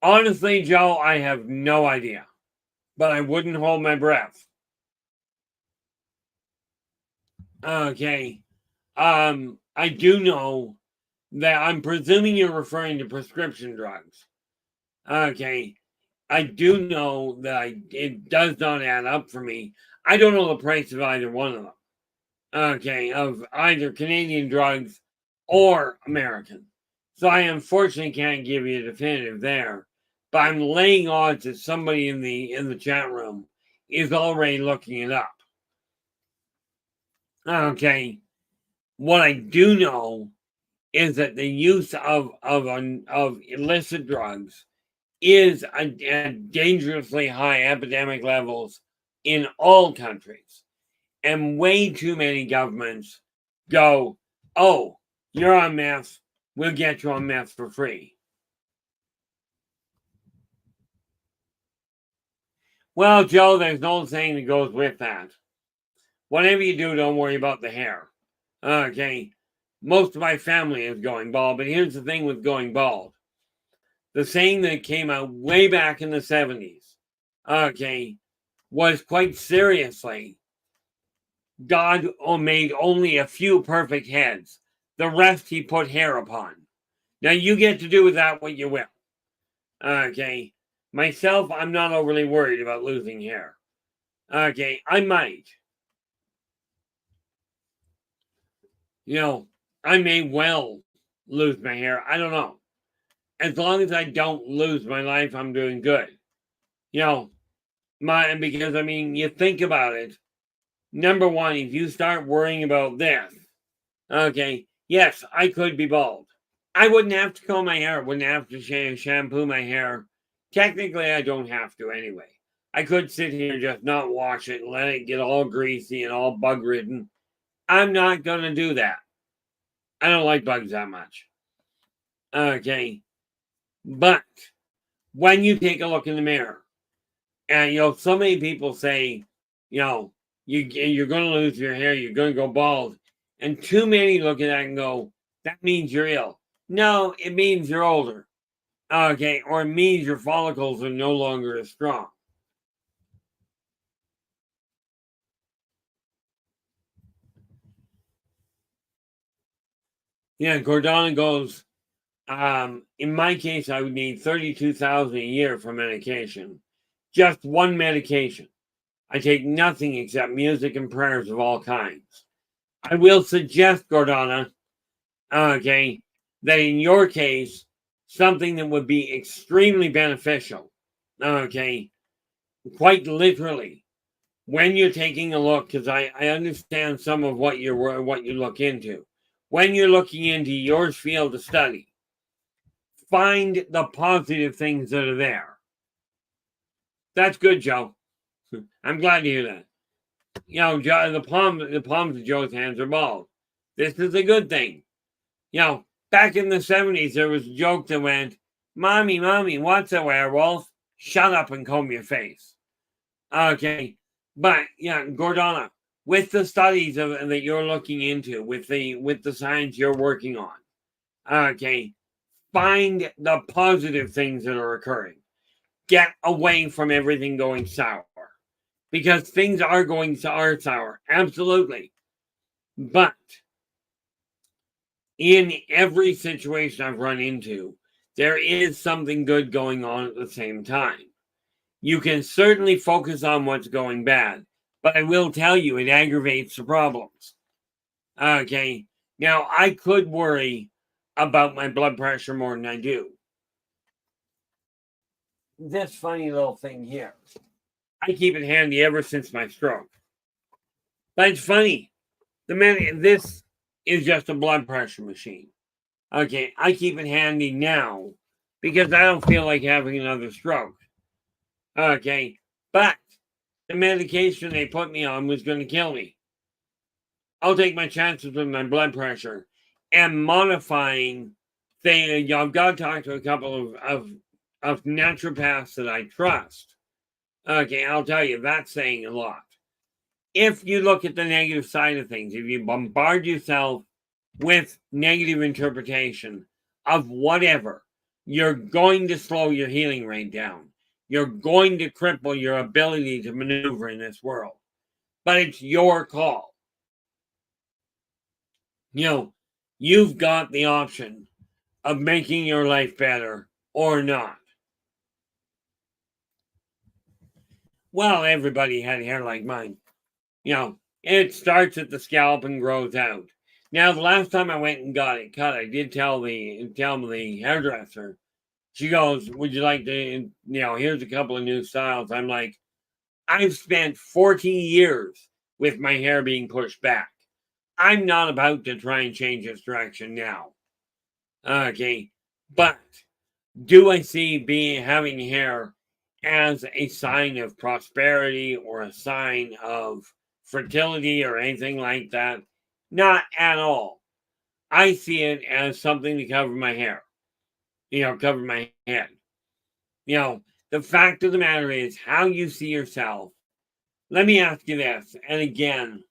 Honestly, Joe, I have no idea, but I wouldn't hold my breath. Okay. I do know that I'm presuming you're referring to prescription drugs. Okay. I do know that it does not add up for me. I don't know the price of either one of them. Okay. Of either Canadian drugs or American. So I unfortunately can't give you a definitive there. But I'm laying odds that somebody in the chat room is already looking it up. Okay. What I do know is that the use of illicit drugs is at dangerously high epidemic levels in all countries. And way too many governments go, oh, you're on meth, we'll get you on meth for free. Well, Joe, there's an old saying that goes with that. Whatever you do, don't worry about the hair. Okay. Most of my family is going bald, but here's the thing with going bald. The saying that came out way back in the 70s, okay, was quite seriously, God made only a few perfect heads. The rest he put hair upon. Now you get to do with that what you will. Okay. Myself, I'm not overly worried about losing hair. Okay, I might. I may well lose my hair. I don't know. As long as I don't lose my life, I'm doing good. Because you think about it. Number one, if you start worrying about this, okay, yes, I could be bald. I wouldn't have to comb my hair. I wouldn't have to shampoo my hair. Technically, I don't have to anyway. I could sit here and just not wash it and let it get all greasy and all bug-ridden. I'm not going to do that. I don't like bugs that much. Okay. But when you take a look in the mirror, and so many people say, you're going to lose your hair, you're going to go bald, and too many look at that and go, that means you're ill. No, it means you're older. Okay, or it means your follicles are no longer as strong. Yeah, Gordana goes, in my case, I would need $32,000 a year for medication. Just one medication. I take nothing except music and prayers of all kinds. I will suggest, Gordana, okay, that in your case, something that would be extremely beneficial, okay, quite literally, when you're taking a look, because I understand some of what you look into. When you're looking into your field of study, find the positive things that are there. That's good, Joe. I'm glad to hear that. You know, the palms of Joe's hands are bald. This is a good thing. You know, back in the 70s, there was a joke that went, Mommy, what's a werewolf? Shut up and comb your face. Okay. But, yeah, Gordana, with the studies that you're looking into, with the science you're working on, okay, find the positive things that are occurring. Get away from everything going sour. Because things are going sour. Absolutely. But in every situation I've run into, there is something good going on at the same time. You can certainly focus on what's going bad, but I will tell you, it aggravates the problems. Okay. Now, I could worry about my blood pressure more than I do. This funny little thing here, I keep it handy ever since my stroke. But it's funny. This is just a blood pressure machine. Okay, I keep it handy now because I don't feel like having another stroke. Okay, but the medication they put me on was going to kill me. I'll take my chances with my blood pressure and modifying things. I've got to talk to a couple of naturopaths that I trust. Okay, I'll tell you, that's saying a lot. If you look at the negative side of things, if you bombard yourself with negative interpretation of whatever, you're going to slow your healing rate down. You're going to cripple your ability to maneuver in this world. But it's your call. You know, you've got the option of making your life better or not. Well, everybody had hair like mine. You know, it starts at the scalp and grows out. Now, the last time I went and got it cut, I did tell the hairdresser. She goes, "Would you like to? Here's a couple of new styles." I'm like, I've spent 40 years with my hair being pushed back. I'm not about to try and change its direction now. Okay, but do I see having hair as a sign of prosperity or a sign of fertility or anything like that? Not at all. I see it as something to cover my hair, cover my head. The fact of the matter is how you see yourself. Let me ask you this, and again,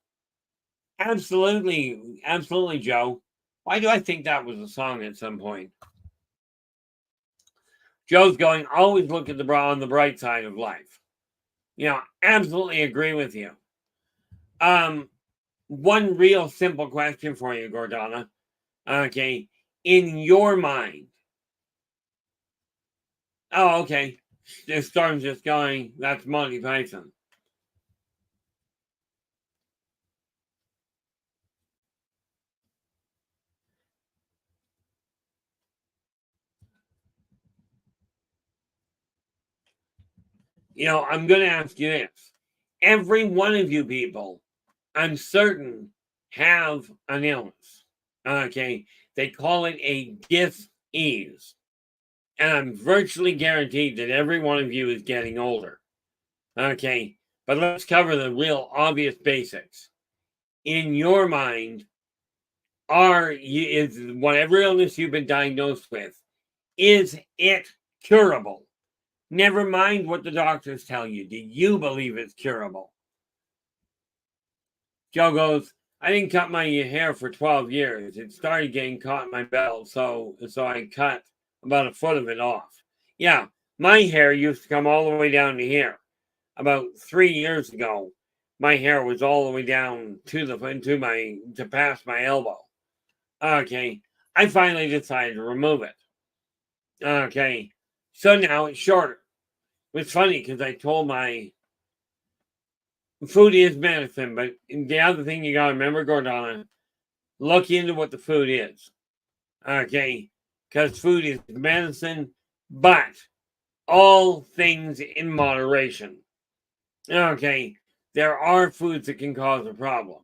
absolutely, Joe. Why do I think that was a song at some point? Joe's going, always look at on the bright side of life. Absolutely agree with you. One real simple question for you, Gordana. Okay. In your mind. Oh, okay. The storm's just going. That's Monty Python. I'm going to ask you this. Every one of you people, I'm certain, have an illness. Okay. They call it a dis-ease. And I'm virtually guaranteed that every one of you is getting older. Okay. But let's cover the real obvious basics. In your mind, is whatever illness you've been diagnosed with, is it curable? Never mind what the doctors tell you. Do you believe it's curable? Joe goes, I didn't cut my hair for 12 years. It started getting caught in my belt, so I cut about a foot of it off. Yeah, my hair used to come all the way down to here. About 3 years ago, my hair was all the way down to past my elbow. Okay, I finally decided to remove it. Okay, so now it's shorter. It's funny because I told my food is medicine, but the other thing you gotta remember, Gordana, look into what the food is. Okay, because food is medicine, but all things in moderation. Okay, there are foods that can cause a problem.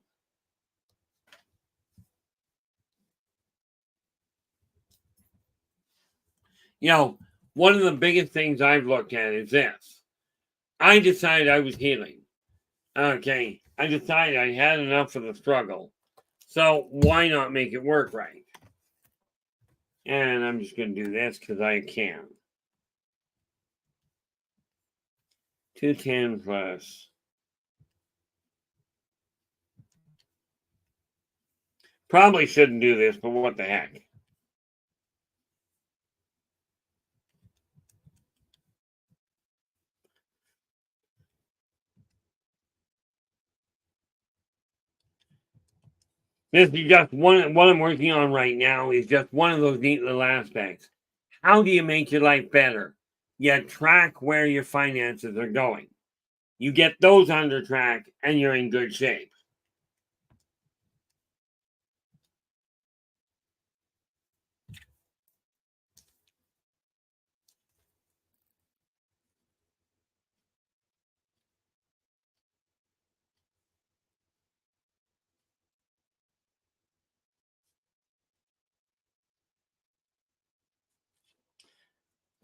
One of the biggest things I've looked at is this. I decided I was healing. Okay, I decided I had enough of the struggle. So why not make it work right? And I'm just going to do this because I can. 210 plus. Probably shouldn't do this, but what the heck. This is just one. What I'm working on right now is just one of those neat little aspects. How do you make your life better? You track where your finances are going. You get those under track, and you're in good shape.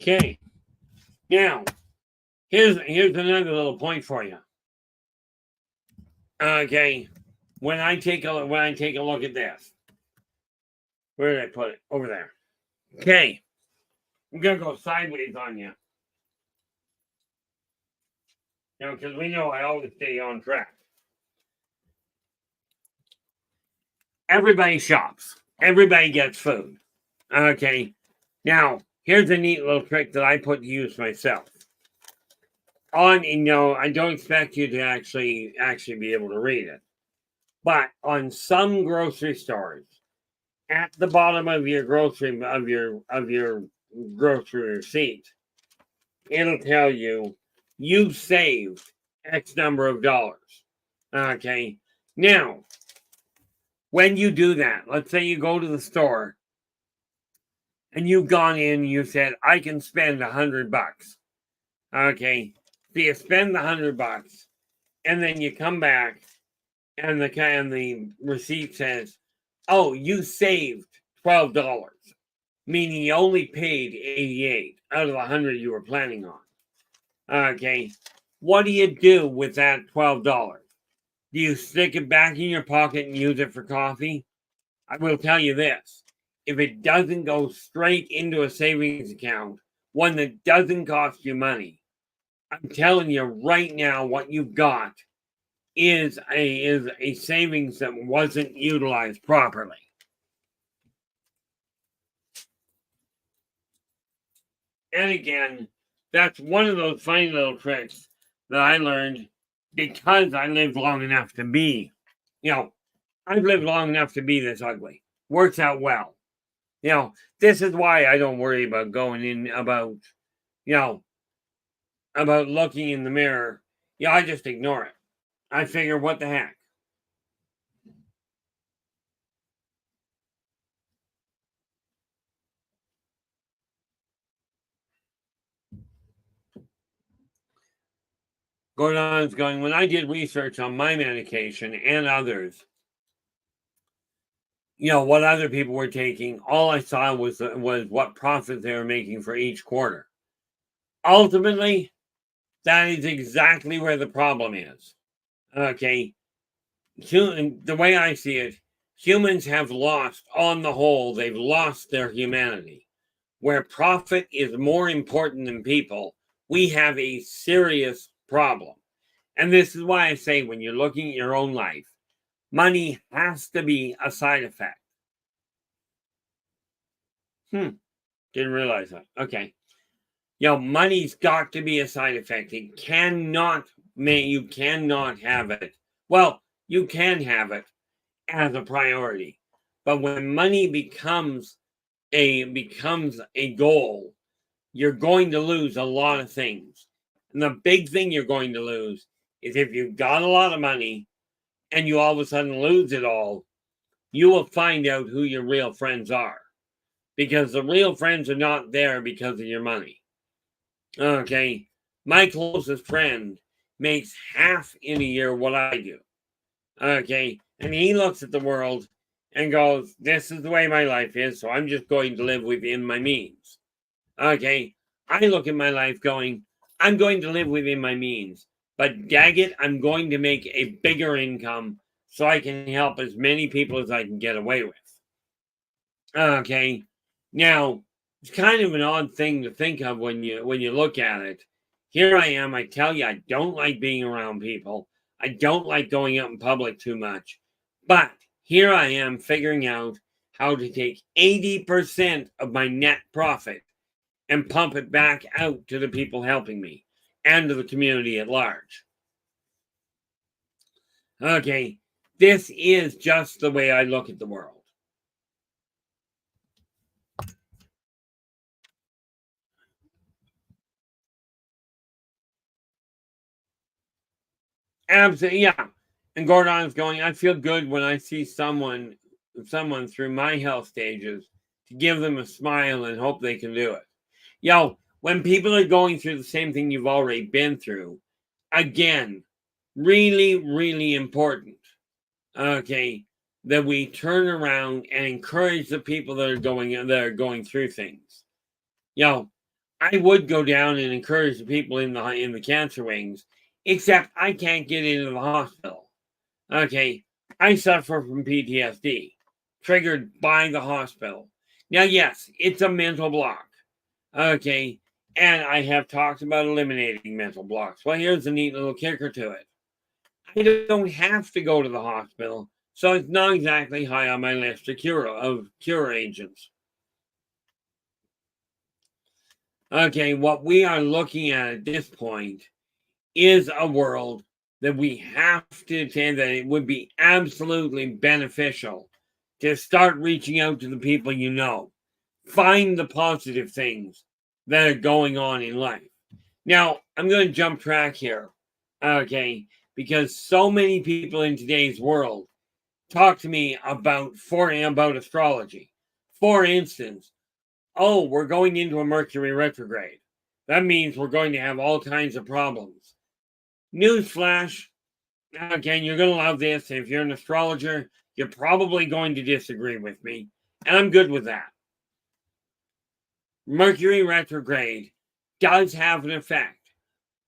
Okay. Now, here's another little point for you. Okay. When I take a look at this, where did I put it? Over there. Okay. I'm gonna go sideways on you. You know, because we know I always stay on track. Everybody shops. Everybody gets food. Okay. Now, here's a neat little trick that I put to use myself. I don't expect you to actually be able to read it, but on some grocery stores, at the bottom of your grocery receipt, it'll tell you you've saved X number of dollars. Okay. Now, when you do that, let's say you go to the store and you've gone in and you said, I can spend $100. Okay. So you spend the $100 and then you come back and the receipt says, oh, you saved $12, meaning you only paid 88 out of the 100 you were planning on. Okay. What do you do with that $12? Do you stick it back in your pocket and use it for coffee? I will tell you this. If it doesn't go straight into a savings account, one that doesn't cost you money, I'm telling you right now, what you've got is a savings that wasn't utilized properly. And again, that's one of those funny little tricks that I learned because I lived long enough to be, I've lived long enough to be this ugly. Works out well. This is why I don't worry about going in about looking in the mirror. I just ignore it. I figure, what the heck? Gordon's going, when I did research on my medication and others, what other people were taking, all I saw was what profit they were making for each quarter. Ultimately, that is exactly where the problem is. Okay. The way I see it, humans have lost, on the whole, they've lost their humanity. Where profit is more important than people, we have a serious problem. And this is why I say, when you're looking at your own life, money has to be a side effect. Didn't realize that. Okay. Money's got to be a side effect. You cannot have it. Well, you can have it as a priority. But when money becomes a goal, you're going to lose a lot of things. And the big thing you're going to lose is if you've got a lot of money and you all of a sudden lose it all, you will find out who your real friends are. Because the real friends are not there because of your money. Okay. My closest friend makes half in a year what I do. Okay. And he looks at the world and goes, this is the way my life is, so I'm just going to live within my means. Okay. I look at my life going, I'm going to live within my means, but daggit, I'm going to make a bigger income so I can help as many people as I can get away with. Okay, now it's kind of an odd thing to think of when you look at it. Here I am. I tell you, I don't like being around people. I don't like going out in public too much. But here I am figuring out how to take 80% of my net profit and pump it back out to the people helping me and to the community at large. Okay, this is just the way I look at the world. Absolutely, yeah. And Gordon's going, I feel good when I see someone through my health stages to give them a smile and hope they can do it. When people are going through the same thing you've already been through, again, really, really important, okay, that we turn around and encourage the people that are going through things. I would go down and encourage the people in the cancer wings, except I can't get into the hospital. Okay, I suffer from PTSD, triggered by the hospital. Now, yes, it's a mental block. Okay, and I have talked about eliminating mental blocks. Well, here's a neat little kicker to it. I don't have to go to the hospital, so it's not exactly high on my list of cure agents. Okay, what we are looking at this point is a world that we have to say that it would be absolutely beneficial to start reaching out to the people you know. Find the positive things that are going on in life. Now, I'm going to jump track here, okay, because so many people in today's world talk to me about astrology. For instance, oh, we're going into a Mercury retrograde. That means we're going to have all kinds of problems. Newsflash, again, you're going to love this. If you're an astrologer, you're probably going to disagree with me, and I'm good with that. Mercury retrograde does have an effect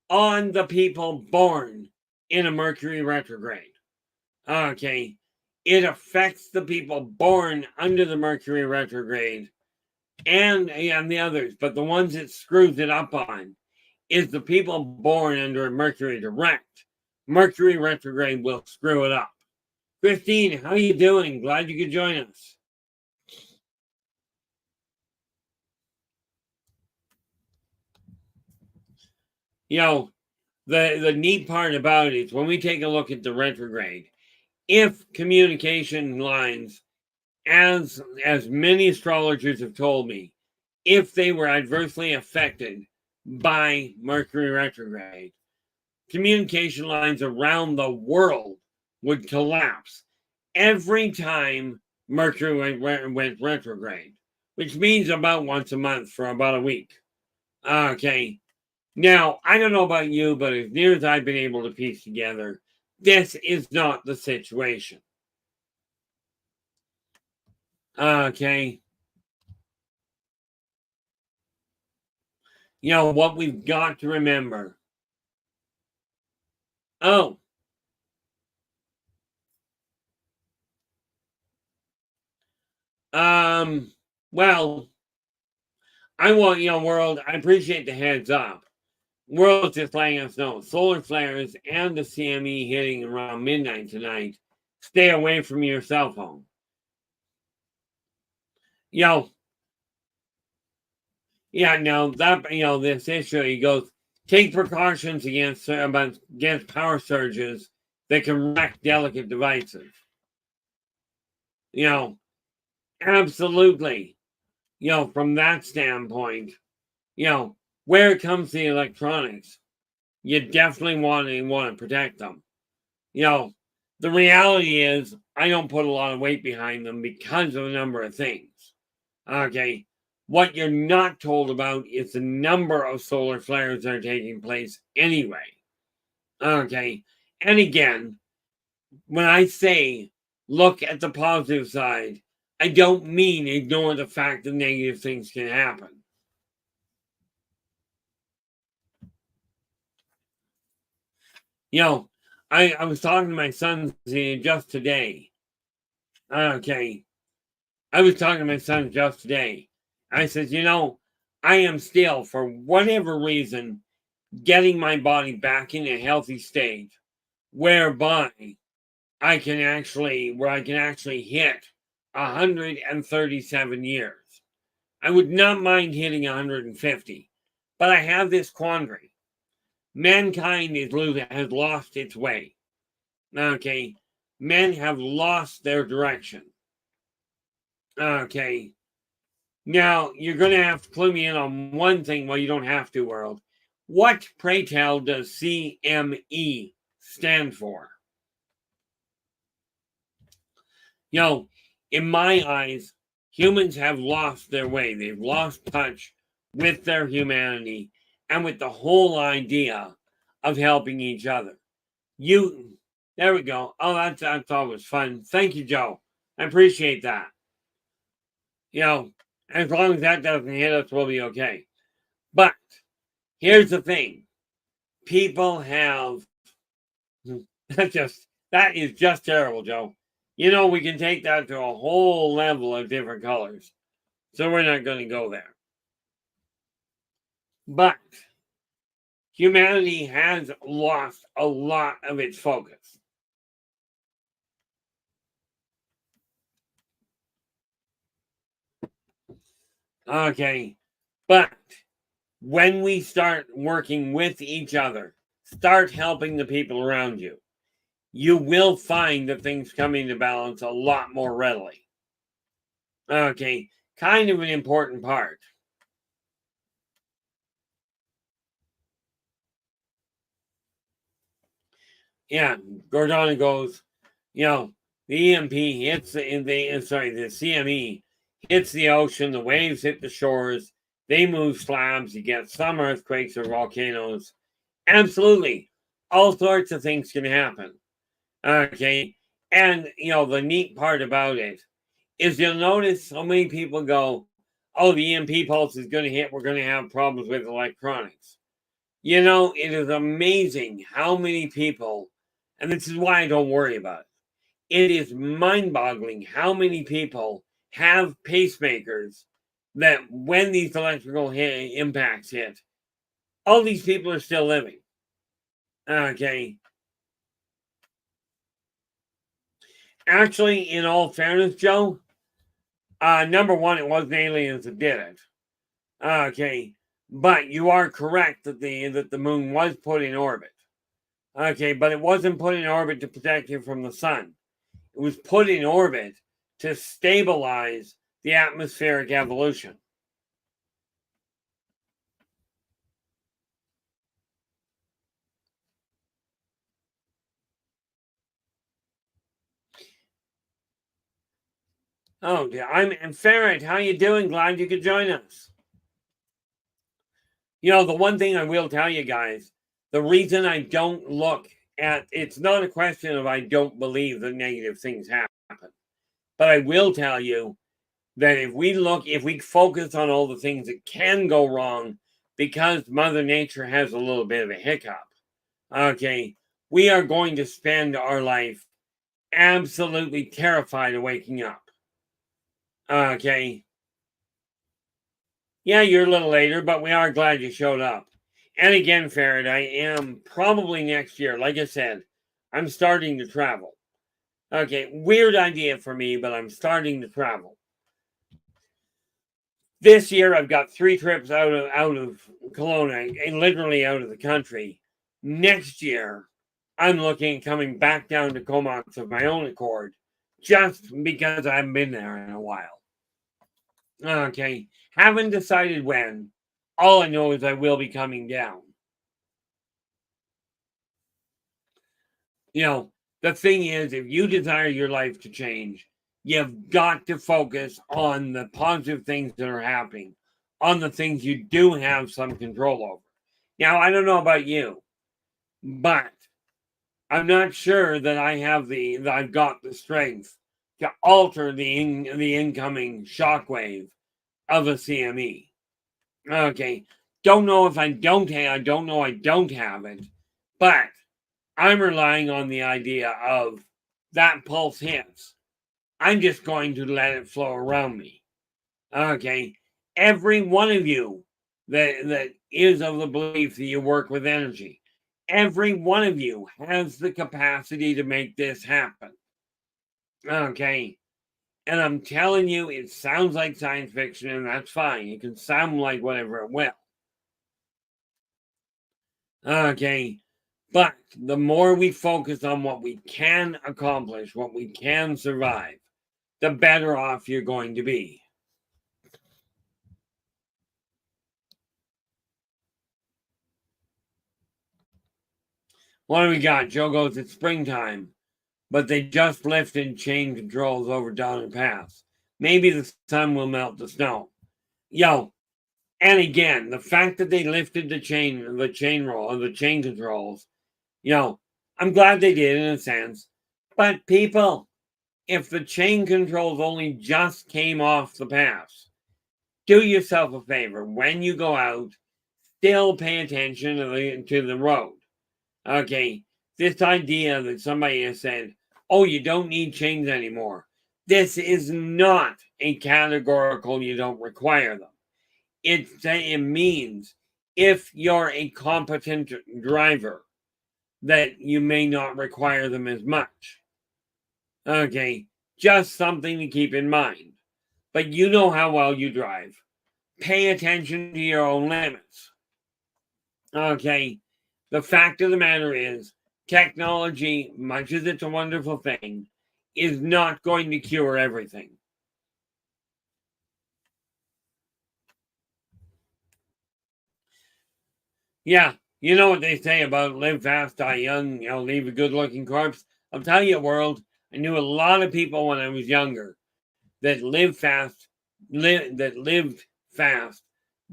on the people born in a Mercury retrograde. Okay, it affects the people born under the Mercury retrograde and the others, but the ones it screws it up on is the people born under a Mercury direct. Mercury retrograde will screw it up. Christine, how are you doing? Glad you could join us. The neat part about it is when we take a look at the retrograde, if communication lines, as many astrologers have told me, if they were adversely affected by Mercury retrograde, communication lines around the world would collapse every time Mercury went retrograde, which means about once a month for about a week. Okay. Now, I don't know about you, but as near as I've been able to piece together, this is not the situation. Okay. What we've got to remember. Oh. Well, I want, world, I appreciate the heads up. World's just letting us know. Solar flares and the CME hitting around midnight tonight. Stay away from your cell phone. Yeah, no, that, this issue, he goes, take precautions against power surges that can wreck delicate devices. Absolutely. From that standpoint, where it comes to the electronics, you definitely want to protect them. The reality is I don't put a lot of weight behind them because of a number of things. Okay. What you're not told about is the number of solar flares that are taking place anyway. Okay. And again, when I say look at the positive side, I don't mean ignore the fact that negative things can happen. You know, I was talking to my son just today. Okay. I was talking to my son just today. I said, I am still, for whatever reason, getting my body back in a healthy state whereby where I can actually hit 137 years. I would not mind hitting 150, but I have this quandary. Mankind has lost its way. Okay. Men have lost their direction. Okay. Now, you're going to have to clue me in on one thing. Well, you don't have to, world. What, pray tell, does CME stand for? In my eyes, humans have lost their way. They've lost touch with their humanity and with the whole idea of helping each other. There we go. Oh, I thought was fun. Thank you, Joe. I appreciate that. As long as that doesn't hit us, we'll be okay. But here's the thing. People have that is just terrible, Joe. We can take that to a whole level of different colors. So we're not going to go there. But humanity has lost a lot of its focus. Okay. But when we start working with each other, start helping the people around you, you will find that things come into balance a lot more readily. Okay. Kind of an important part. Yeah, Gordana goes, the EMP hits the CME hits the ocean, the waves hit the shores, they move slabs, you get some earthquakes or volcanoes. Absolutely. All sorts of things can happen. Okay. And, the neat part about it is you'll notice so many people go, oh, the EMP pulse is going to hit, we're going to have problems with electronics. It is amazing how many people, and this is why I don't worry about it. It is mind-boggling how many people have pacemakers that when these electrical impacts hit, all these people are still living. Okay. Actually, in all fairness, Joe, number one, it wasn't aliens that did it. Okay. But you are correct that the moon was put in orbit. Okay, but it wasn't put in orbit to protect you from the sun. It was put in orbit to stabilize the atmospheric evolution. Oh, I'm Ferret. How you doing? Glad you could join us. The one thing I will tell you guys, the reason I don't look at it's not a question of I don't believe that negative things happen. But I will tell you that if we focus on all the things that can go wrong because Mother Nature has a little bit of a hiccup, okay, we are going to spend our life absolutely terrified of waking up. Okay. Yeah, you're a little later, but we are glad you showed up. And again, Farrad, I am probably next year. Like I said, I'm starting to travel. Okay, weird idea for me, but I'm starting to travel. This year, I've got 3 trips out of Kelowna and literally out of the country. Next year, I'm looking at coming back down to Comox of my own accord, just because I haven't been there in a while. Okay, haven't decided when. All I know is I will be coming down. The thing is, if you desire your life to change, you've got to focus on the positive things that are happening, on the things you do have some control over. Now, I don't know about you, but I'm not sure that I've got the strength to alter the incoming shockwave of a CME. Okay, don't know if I don't have it, but I'm relying on the idea of that pulse hits. I'm just going to let it flow around me. Okay. Every one of you that is of the belief that you work with energy, every one of you has the capacity to make this happen. Okay. And I'm telling you, it sounds like science fiction, and that's fine. It can sound like whatever it will. Okay. But the more we focus on what we can accomplish, what we can survive, the better off you're going to be. What do we got? Joe goes, it's springtime, but they just lifted chain controls over Donner Pass. Maybe the sun will melt the snow. Yo, and again, the fact that they lifted the chain controls, I'm glad they did in a sense. But people, if the chain controls only just came off the pass, do yourself a favor. When you go out, still pay attention to the road. Okay, this idea that somebody has said, oh, you don't need chains anymore. This is not a categorical you don't require them. It means if you're a competent driver, that you may not require them as much. Okay, just something to keep in mind. But you know how well you drive. Pay attention to your own limits. Okay, the fact of the matter is, technology, much as it's a wonderful thing, is not going to cure everything. Yeah, you know what they say about live fast, die young, leave a good looking corpse. I'll tell you, world, I knew a lot of people when I was younger that lived fast,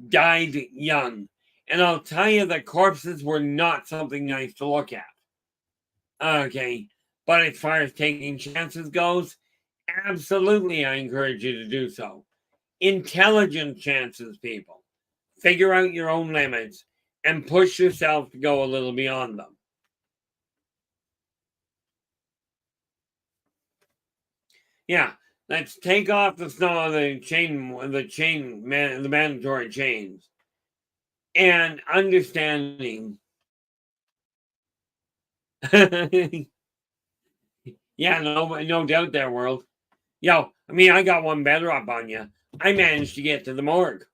died young. And I'll tell you that corpses were not something nice to look at. Okay, but as far as taking chances goes, absolutely I encourage you to do so. Intelligent chances, people. Figure out your own limits and push yourself to go a little beyond them. Yeah, let's take off the snow, the mandatory chains, and understanding. Yeah, no doubt there, world. Yo, I mean, I got one better up on you. I managed to get to the morgue.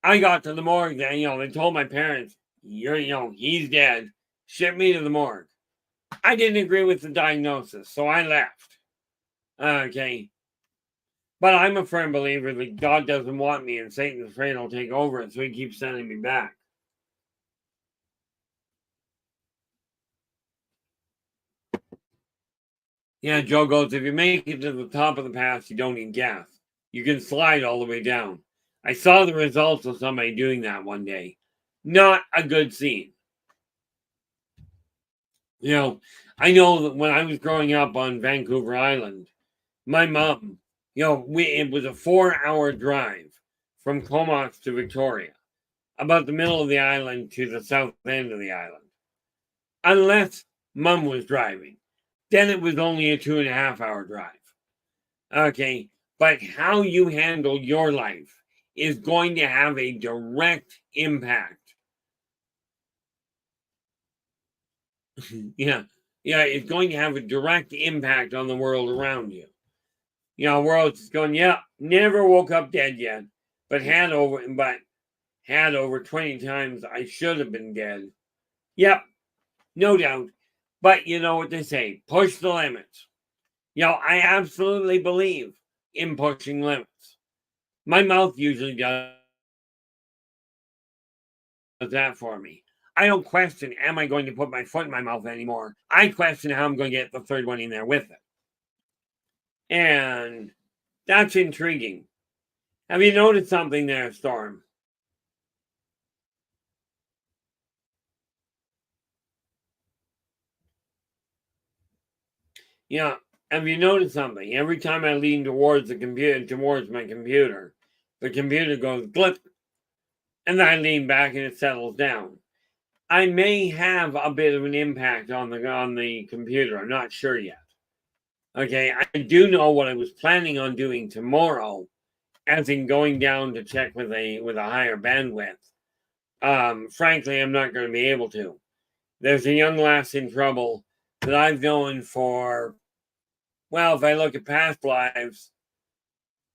I got to the morgue then, they told my parents, he's dead. Ship me to the morgue. I didn't agree with the diagnosis, so I left. Okay. But I'm a firm believer that God doesn't want me and Satan's afraid I'll take over it, so he keeps sending me back. Yeah, Joe goes, if you make it to the top of the pass, you don't need gas. You can slide all the way down. I saw the results of somebody doing that one day. Not a good scene. I know that when I was growing up on Vancouver Island, my mom, it was a 4-hour drive from Comox to Victoria, about the middle of the island to the south end of the island. Unless mom was driving, then it was only a 2.5-hour drive. Okay, but how you handle your life is going to have a direct impact. Yeah, it's going to have a direct impact on the world around you. World's going, never woke up dead yet, but had over 20 times I should have been dead. Yep, no doubt. But you know what they say, push the limits. I absolutely believe in pushing limits. My mouth usually does that for me. I don't question, am I going to put my foot in my mouth anymore? I question how I'm going to get the third one in there with it. And that's intriguing. Have you noticed something there, Storm? Yeah, have you noticed something? Every time I lean towards my computer, the computer goes blip, and then I lean back and it settles down. I may have a bit of an impact on the computer. I'm not sure yet. Okay, I do know what I was planning on doing tomorrow, as in going down to check with a higher bandwidth. Frankly, I'm not going to be able to. There's a young lass in trouble that I've known for, well, if I look at past lives,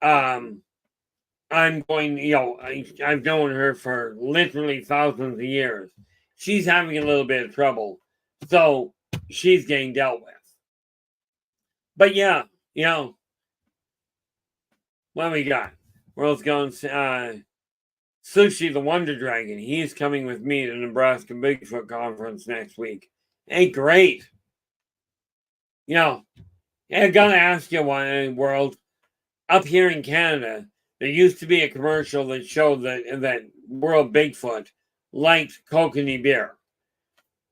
I'm going, I've known her for literally thousands of years. She's having a little bit of trouble, so she's getting dealt with. But yeah, what we got? World's going, Sushi the Wonder Dragon. He's coming with me to Nebraska Bigfoot Conference next week. Hey, great. I gotta ask you one, World. Up here in Canada, there used to be a commercial that showed that World Bigfoot liked kokanee beer.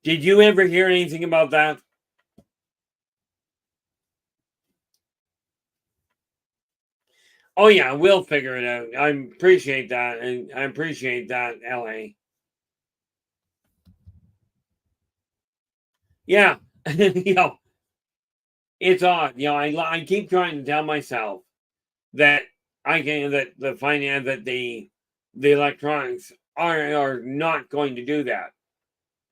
Did you ever hear anything about that? Oh yeah, we'll figure it out. I appreciate that, and I appreciate that, LA. Yeah, it's odd. I keep trying to tell myself that the electronics are not going to do that.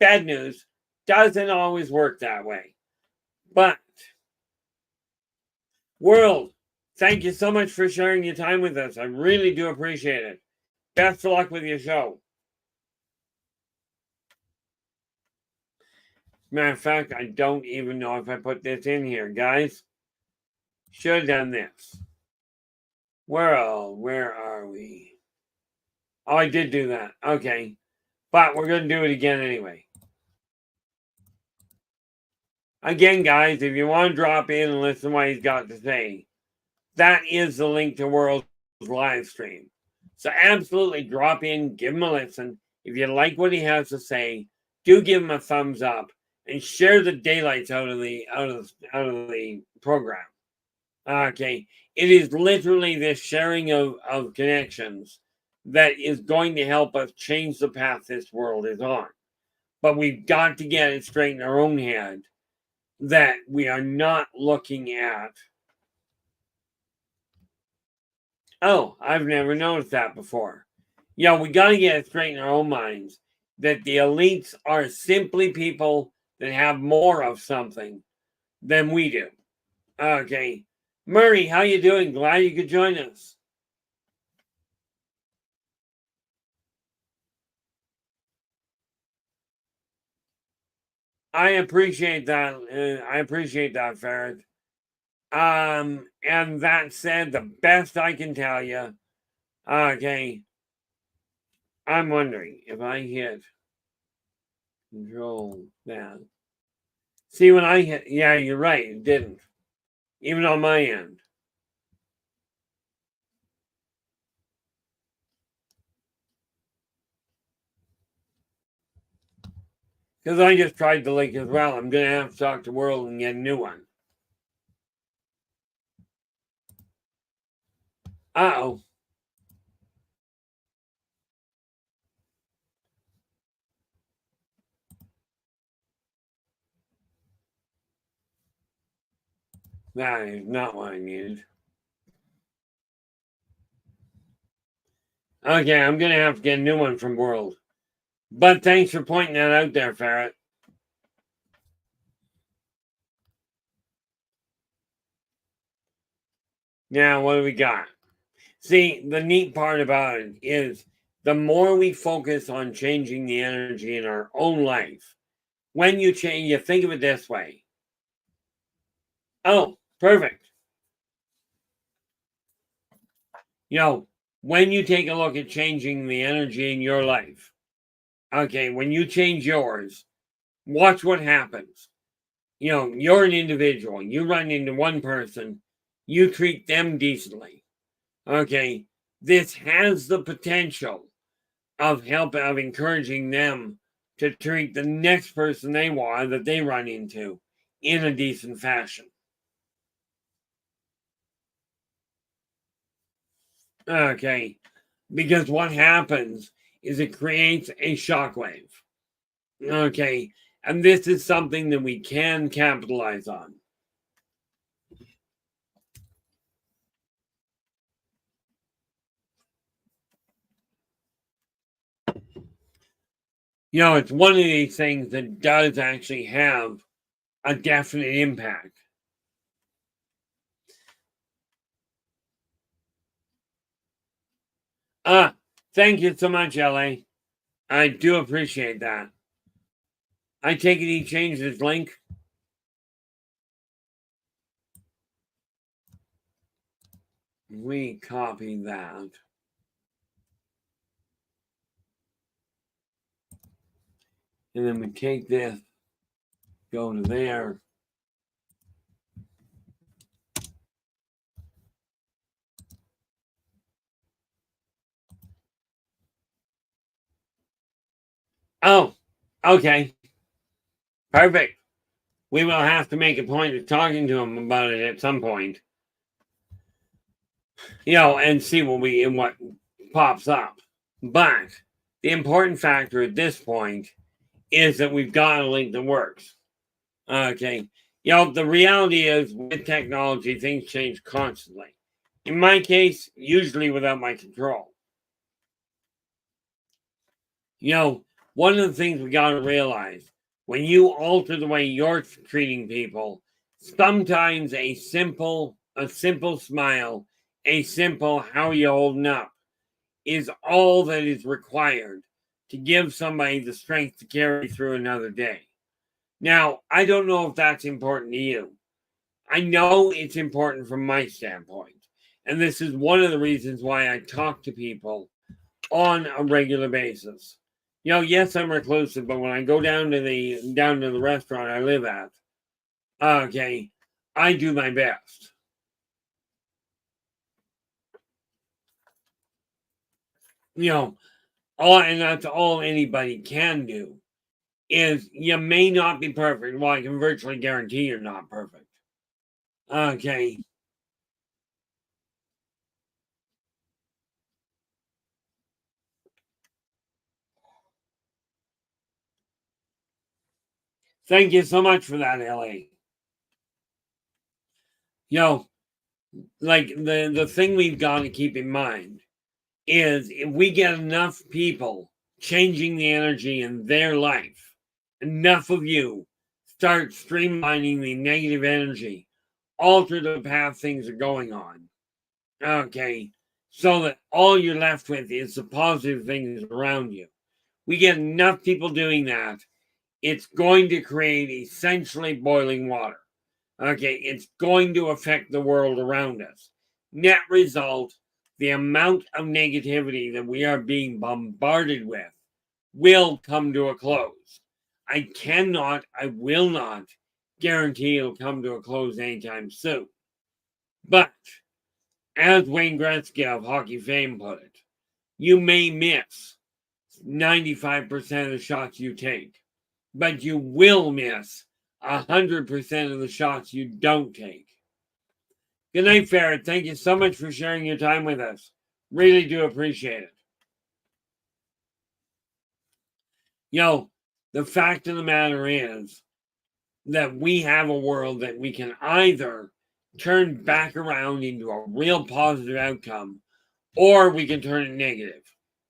Bad news, doesn't always work that way. But World, thank you so much for sharing your time with us. I really do appreciate it. Best of luck with your show. Matter of fact, I don't even know if I put this in here, guys. Should have done this. Where are we? Oh, I did do that. Okay. But we're going to do it again anyway. Again, guys, if you want to drop in and listen to what he's got to say, that is the link to World's live stream. So absolutely drop in, give him a listen. If you like what he has to say, do give him a thumbs up and share the daylights out of the program. Okay. It is literally this sharing of connections that is going to help us change the path this world is on. But we've got to get it straight in our own head that we are not looking at. Oh, I've never noticed that before. We got to get it straight in our own minds that the elites are simply people that have more of something than we do. Okay. Murray, how you doing? Glad you could join us. I appreciate that. I appreciate that, Ferret. And that said, the best I can tell you, okay, I'm wondering if I hit control that. See, when I hit, yeah, you're right, it didn't. Even on my end. Because I just tried the link as well. I'm going to have to talk to World and get a new one. Uh-oh. That is not what I needed. Okay, I'm going to have to get a new one from World. But thanks for pointing that out there, Ferret. Now, what do we got? See, the neat part about it is the more we focus on changing the energy in our own life, when you change, you think of it this way. Oh, perfect. When you take a look at changing the energy in your life, okay, when you change yours, watch what happens. You're an individual. You run into one person, you treat them decently. Okay, this has the potential of encouraging them to treat the next person that they run into in a decent fashion. Okay, because what happens is it creates a shockwave. Okay. And this is something that we can capitalize on. It's one of these things that does actually have a definite impact. Thank you so much, LA. I do appreciate that. I take it he changed his link. We copy that. And then we take this, go to there. Oh, okay. Perfect. We will have to make a point of talking to him about it at some point. And see what pops up. But the important factor at this point is that we've got a link that works. Okay. The reality is with technology, things change constantly. In my case, usually without my control. One of the things we got to realize when you alter the way you're treating people, sometimes a simple smile, a simple how you holding up is all that is required to give somebody the strength to carry through another day. Now, I don't know if that's important to you. I know it's important from my standpoint. And this is one of the reasons why I talk to people on a regular basis. Yes, I'm reclusive, but when I go down to the restaurant I live at, okay, I do my best. And that's all anybody can do. Is you may not be perfect. Well, I can virtually guarantee you're not perfect. Okay. Thank you so much for that, LA. Like the thing we've got to keep in mind is if we get enough people changing the energy in their life, enough of you start streamlining the negative energy, alter the path things are going on. Okay. So that all you're left with is the positive things around you. We get enough people doing that, it's going to create essentially boiling water. Okay, it's going to affect the world around us. Net result, the amount of negativity that we are being bombarded with will come to a close. I will not guarantee it'll come to a close anytime soon. But as Wayne Gretzky of hockey fame put it, you may miss 95% of the shots you take, but you will miss 100% of the shots you don't take. Good night, Ferret. Thank you so much for sharing your time with us. Really do appreciate it. The fact of the matter is that we have a world that we can either turn back around into a real positive outcome, or we can turn it negative.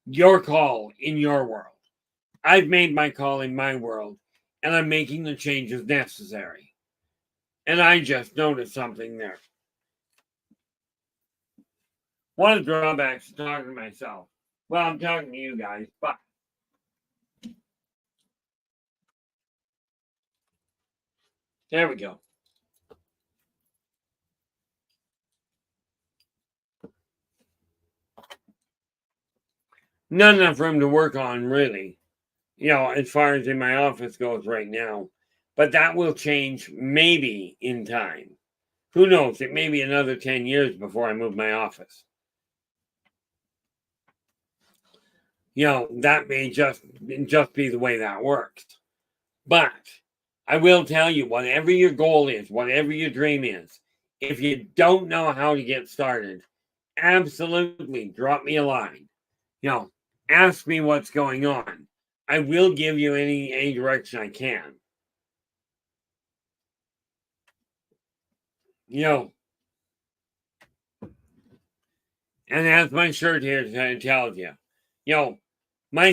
Your call in your world. I've made my call in my world, and I'm making the changes necessary. And I just noticed something there. One of the drawbacks to talking to myself. Well, I'm talking to you guys, but there we go. Not enough room to work on, really, as far as in my office goes right now. But that will change maybe in time. Who knows? It may be another 10 years before I move my office. That may just be the way that works. But I will tell you, whatever your goal is, whatever your dream is, if you don't know how to get started, absolutely drop me a line. Ask me what's going on. I will give you any direction I can. You know, and as my shirt here tells you, you know, my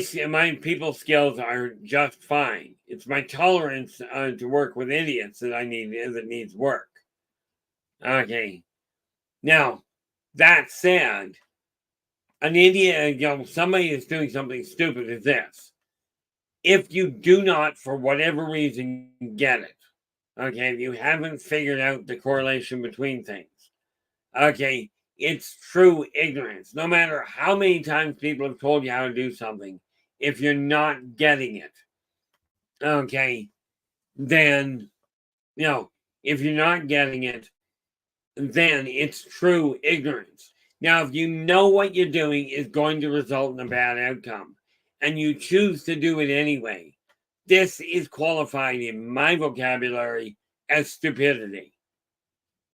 people skills are just fine. It's my tolerance to work with idiots that needs work. Okay. Now, that said, an idiot, somebody is doing something stupid as this. If you do not, for whatever reason, get it, okay, if you haven't figured out the correlation between things, okay, it's true ignorance. No matter how many times people have told you how to do something, if you're not getting it, okay, then, if you're not getting it, then it's true ignorance. Now, if you know what you're doing is going to result in a bad outcome, and you choose to do it anyway, this is qualified in my vocabulary as stupidity.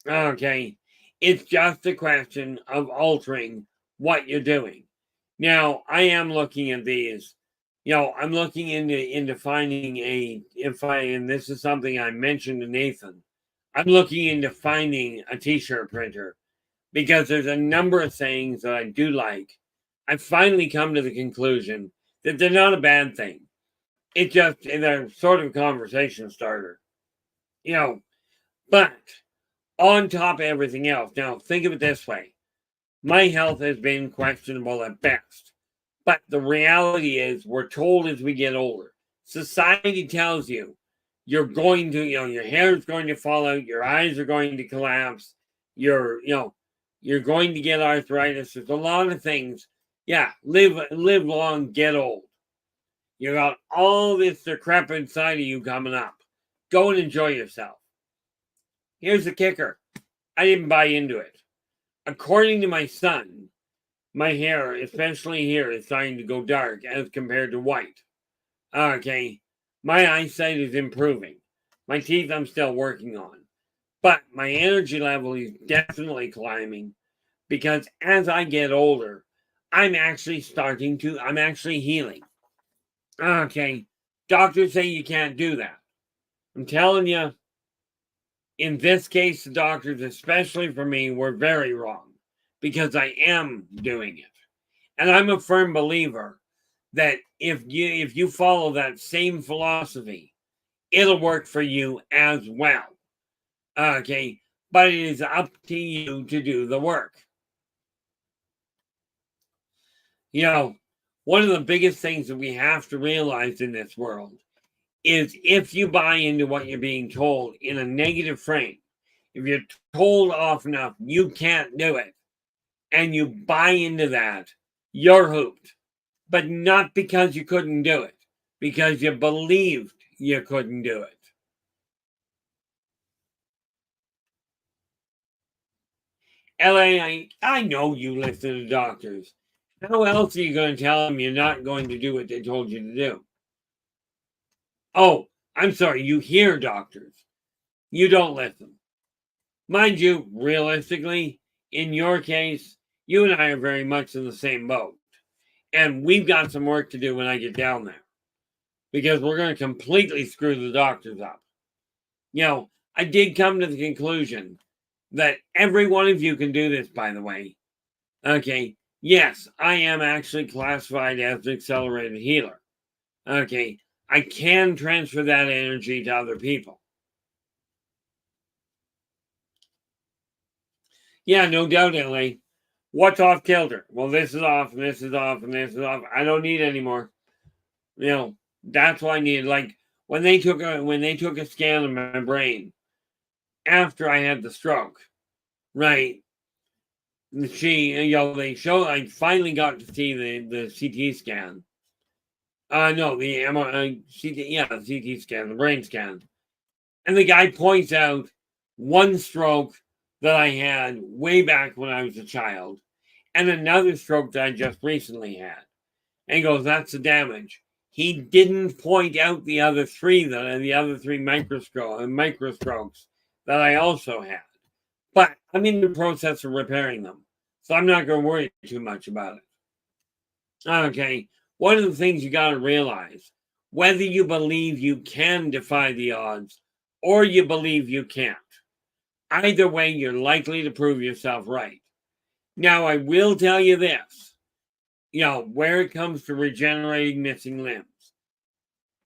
Okay, it's just a question of altering what you're doing. Now, I am looking at these. I'm looking into finding and this is something I mentioned to Nathan. I'm looking into finding a t-shirt printer because there's a number of things that I do like. I've finally come to the conclusion that they're not a bad thing. They're sort of a conversation starter. But on top of everything else, now think of it this way. My health has been questionable at best. But the reality is we're told as we get older, society tells you you're going to, your hair is going to fall out, your eyes are going to collapse, you're going to get arthritis. There's a lot of things. Yeah, live long, get old. You got all this decrepit inside of you coming up. Go and enjoy yourself. Here's the kicker. I didn't buy into it. According to my son, my hair, especially here, is starting to go dark as compared to white. Okay, my eyesight is improving. My teeth I'm still working on. But my energy level is definitely climbing because as I get older, I'm actually healing. Okay, doctors say you can't do that. I'm telling you, in this case, the doctors, especially for me, were very wrong because I am doing it. And I'm a firm believer that if you follow that same philosophy, it'll work for you as well. Okay, but it is up to you to do the work. One of the biggest things that we have to realize in this world is if you buy into what you're being told in a negative frame, if you're told often enough you can't do it, and you buy into that, you're hooped. But not because you couldn't do it, because you believed you couldn't do it. LA, I know you listen to doctors. How else are you going to tell them you're not going to do what they told you to do? Oh, I'm sorry, you hear doctors. You don't listen. Mind you, realistically, in your case, you and I are very much in the same boat. And we've got some work to do when I get down there. Because we're going to completely screw the doctors up. I did come to the conclusion that every one of you can do this, by the way. Okay, yes, I am actually classified as an accelerated healer. Okay, I can transfer that energy to other people. Yeah, no doubt, LA. What's off kilter? Well, this is off, and this is off, and this is off. I don't need anymore. That's what I need. Like when they took a scan of my brain after I had the stroke, right? They showed. I finally got to see the CT scan. No, the MRI, the CT scan, the brain scan, and the guy points out one stroke that I had way back when I was a child, and another stroke that I just recently had, and he goes, "That's the damage." He didn't point out the other three microstrokes that I also had. But I'm in the process of repairing them. So I'm not going to worry too much about it. Okay. one of the things you got to realize, whether you believe you can defy the odds or you believe you can't, either way, you're likely to prove yourself right. Now, I will tell you this, where it comes to regenerating missing limbs,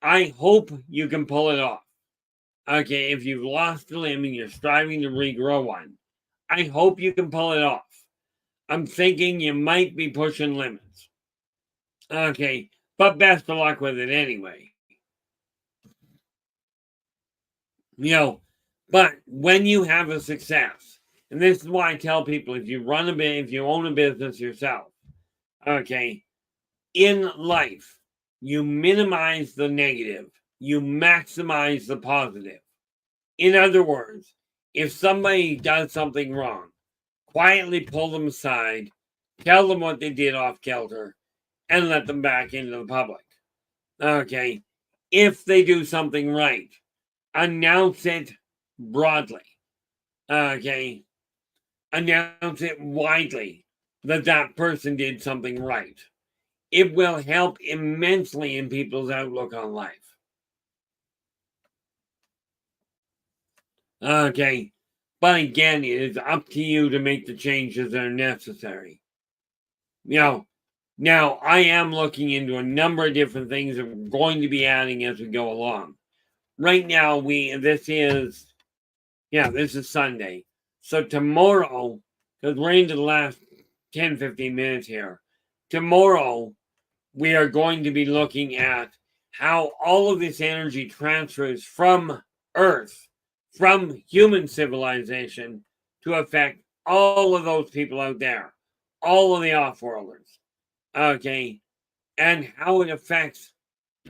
I hope you can pull it off. Okay, if you've lost a limb and you're striving to regrow one, I hope you can pull it off. I'm thinking you might be pushing limits. Okay, but best of luck with it anyway. But when you have a success, and this is why I tell people, if you own a business yourself, okay, in life, you minimize the negative, you maximize the positive. In other words, if somebody does something wrong, quietly pull them aside, tell them what they did off kilter, and let them back into the public. Okay. If they do something right, announce it broadly. Okay. Announce it widely that that person did something right. It will help immensely in people's outlook on life. Okay. But again, it is up to you to make the changes that are necessary. Now, I am looking into a number of different things that we're going to be adding as we go along. Right now, this is Sunday. So tomorrow, because we're into the last 10, 15 minutes here, tomorrow we are going to be looking at how all of this energy transfers from Earth, from human civilization, to affect all of those people out there, all of the off-worlders, okay, and how it affects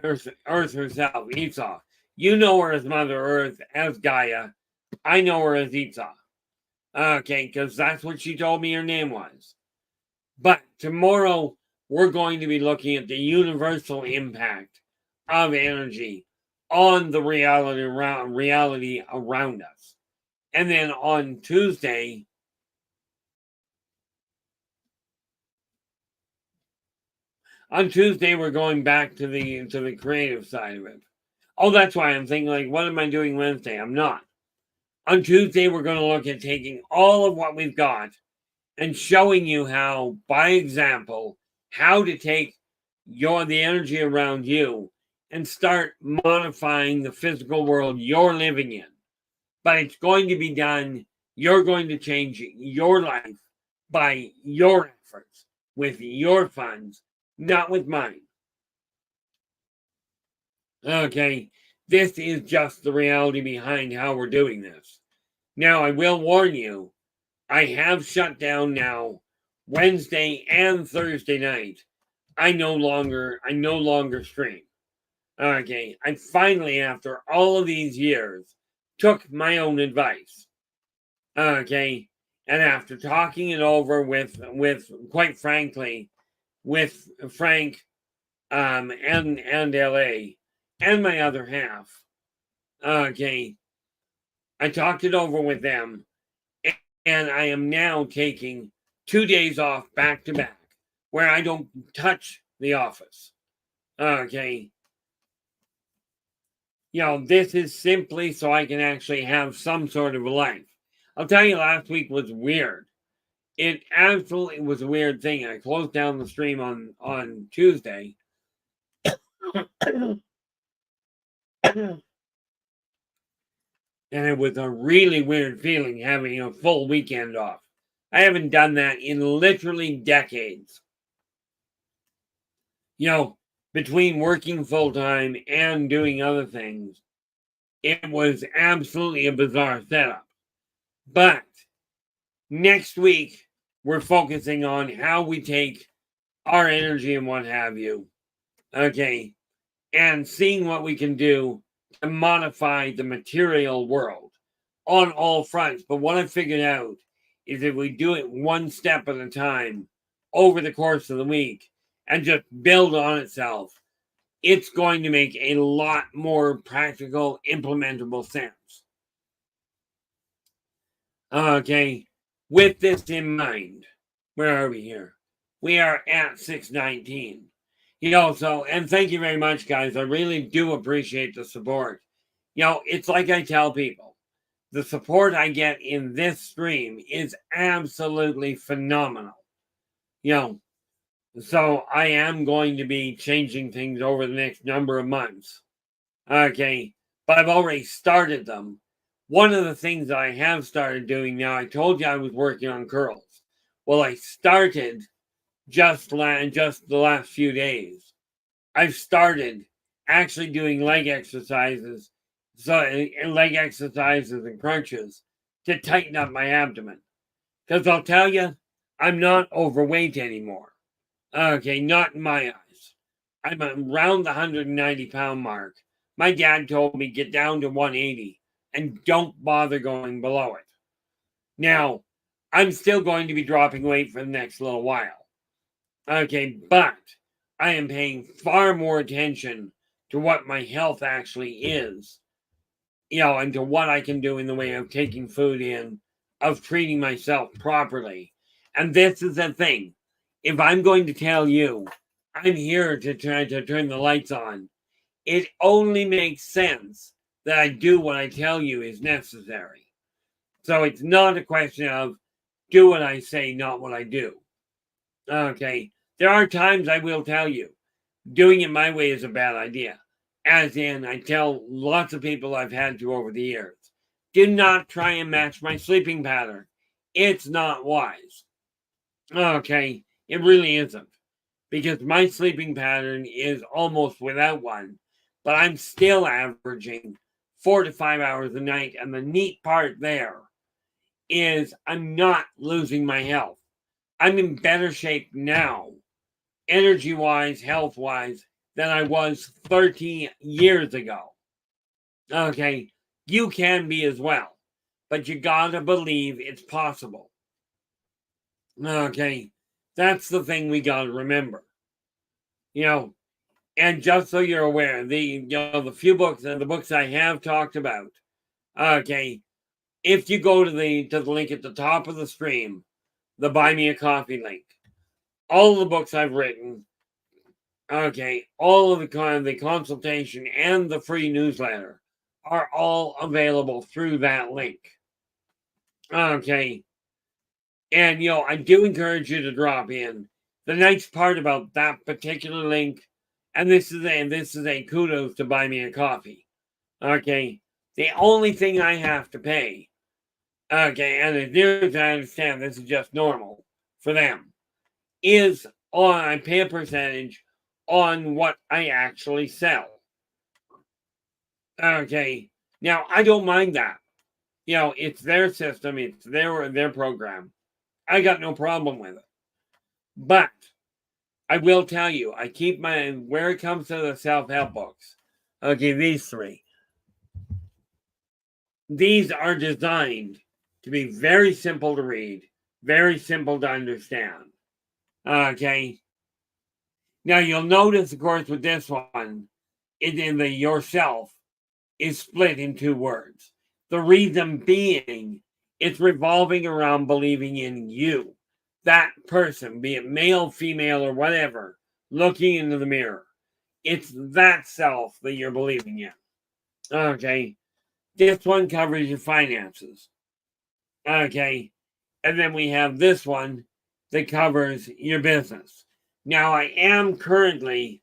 Earth herself, Esau. You know her as Mother Earth, as Gaia. I know her as Esau, okay, because that's what she told me her name was. But tomorrow, we're going to be looking at the universal impact of energy on the reality around us. And then on Tuesday, we're going back to the creative side of it. Oh, that's why I'm thinking, like, what am I doing Wednesday? I'm not. On Tuesday, we're going to look at taking all of what we've got and showing you how, by example, how to take the energy around you and start modifying the physical world you're living in. But it's going to be done, you're going to change your life by your efforts, with your funds, not with mine. Okay, this is just the reality behind how we're doing this. Now, I will warn you, I have shut down now Wednesday and Thursday night. I no longer stream. Okay, I finally, after all of these years, took my own advice. Okay, and after talking it over with quite frankly, with Frank, and LA, and my other half. Okay, I talked it over with them, and I am now taking 2 days off back to back, where I don't touch the office. Okay. This is simply so I can actually have some sort of a life. I'll tell you, last week was weird. It absolutely was a weird thing. I closed down the stream on Tuesday. And it was a really weird feeling having a full weekend off. I haven't done that in literally decades. Between working full-time and doing other things, it was absolutely a bizarre setup. But next week, we're focusing on how we take our energy and what have you, okay, and seeing what we can do to modify the material world on all fronts. But what I figured out is if we do it one step at a time over the course of the week and just build on itself, it's going to make a lot more practical, implementable sense. Okay, with this in mind, where are we here? We are at 6:19. So, and thank you very much, guys. I really do appreciate the support. It's like I tell people, the support I get in this stream is absolutely phenomenal. So I am going to be changing things over the next number of months. Okay, but I've already started them. One of the things I have started doing now, I told you I was working on curls. Well, I started just the last few days. I've started actually doing leg exercises, and crunches to tighten up my abdomen. Because I'll tell you, I'm not overweight anymore. Okay, not in my eyes. I'm around the 190-pound mark. My dad told me get down to 180 and don't bother going below it. Now, I'm still going to be dropping weight for the next little while. Okay, but I am paying far more attention to what my health actually is, and to what I can do in the way of taking food in, of treating myself properly. And this is the thing. If I'm going to tell you, I'm here to try to turn the lights on, it only makes sense that I do what I tell you is necessary. So it's not a question of do what I say, not what I do. Okay. There are times I will tell you, doing it my way is a bad idea. As in, I tell lots of people I've had to over the years, do not try and match my sleeping pattern. It's not wise. Okay. It really isn't. Because my sleeping pattern is almost without one, but I'm still averaging 4 to 5 hours a night. And the neat part there is I'm not losing my health. I'm in better shape now, energy-wise, health-wise, than I was 30 years ago. Okay, you can be as well, but you gotta believe it's possible. Okay, that's the thing we gotta remember. And just so you're aware, the few books and the books I have talked about. Okay, if you go to the link at the top of the stream, the Buy Me a Coffee link, all of the books I've written, okay, all of the consultation and the free newsletter are all available through that link. Okay, and I do encourage you to drop in. The nice part about that particular link, and this is a kudos to Buy Me a Coffee. Okay, the only thing I have to pay, okay, and as near as I understand, this is just normal for them, is I pay a percentage on what I actually sell. Okay, now I don't mind that. It's their system, it's their program. I got no problem with it. But I will tell you, I keep where it comes to the self-help books, okay, these three. These are designed to be very simple to read, very simple to understand. Okay. Now you'll notice, of course, with this one, in the yourself is split in 2 words. The reason being, it's revolving around believing in you, that person, be it male, female, or whatever, looking into the mirror. It's that self that you're believing in. Okay. This one covers your finances. Okay. And then we have this one that covers your business. Now, I am currently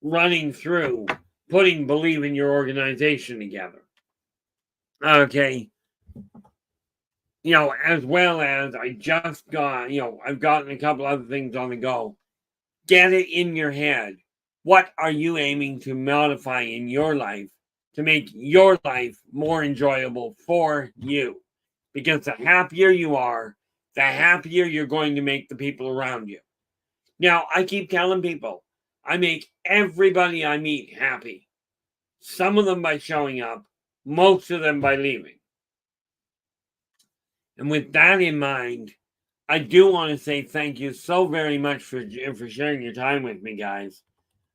running through putting Believe in Your Organization together. Okay. As well as I just got, I've gotten a couple other things on the go. Get it in your head. What are you aiming to modify in your life to make your life more enjoyable for you? Because the happier you are, the happier you're going to make the people around you. Now, I keep telling people, I make everybody I meet happy. Some of them by showing up, most of them by leaving. And with that in mind, I do want to say thank you so very much for sharing your time with me, guys.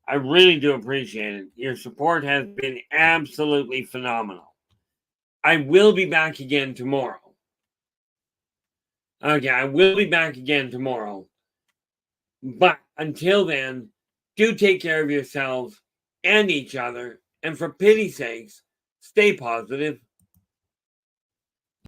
I really do appreciate it. Your support has been absolutely phenomenal. I will be back again tomorrow. Okay, I will be back again tomorrow. But until then, do take care of yourselves and each other. And for pity's sakes, stay positive.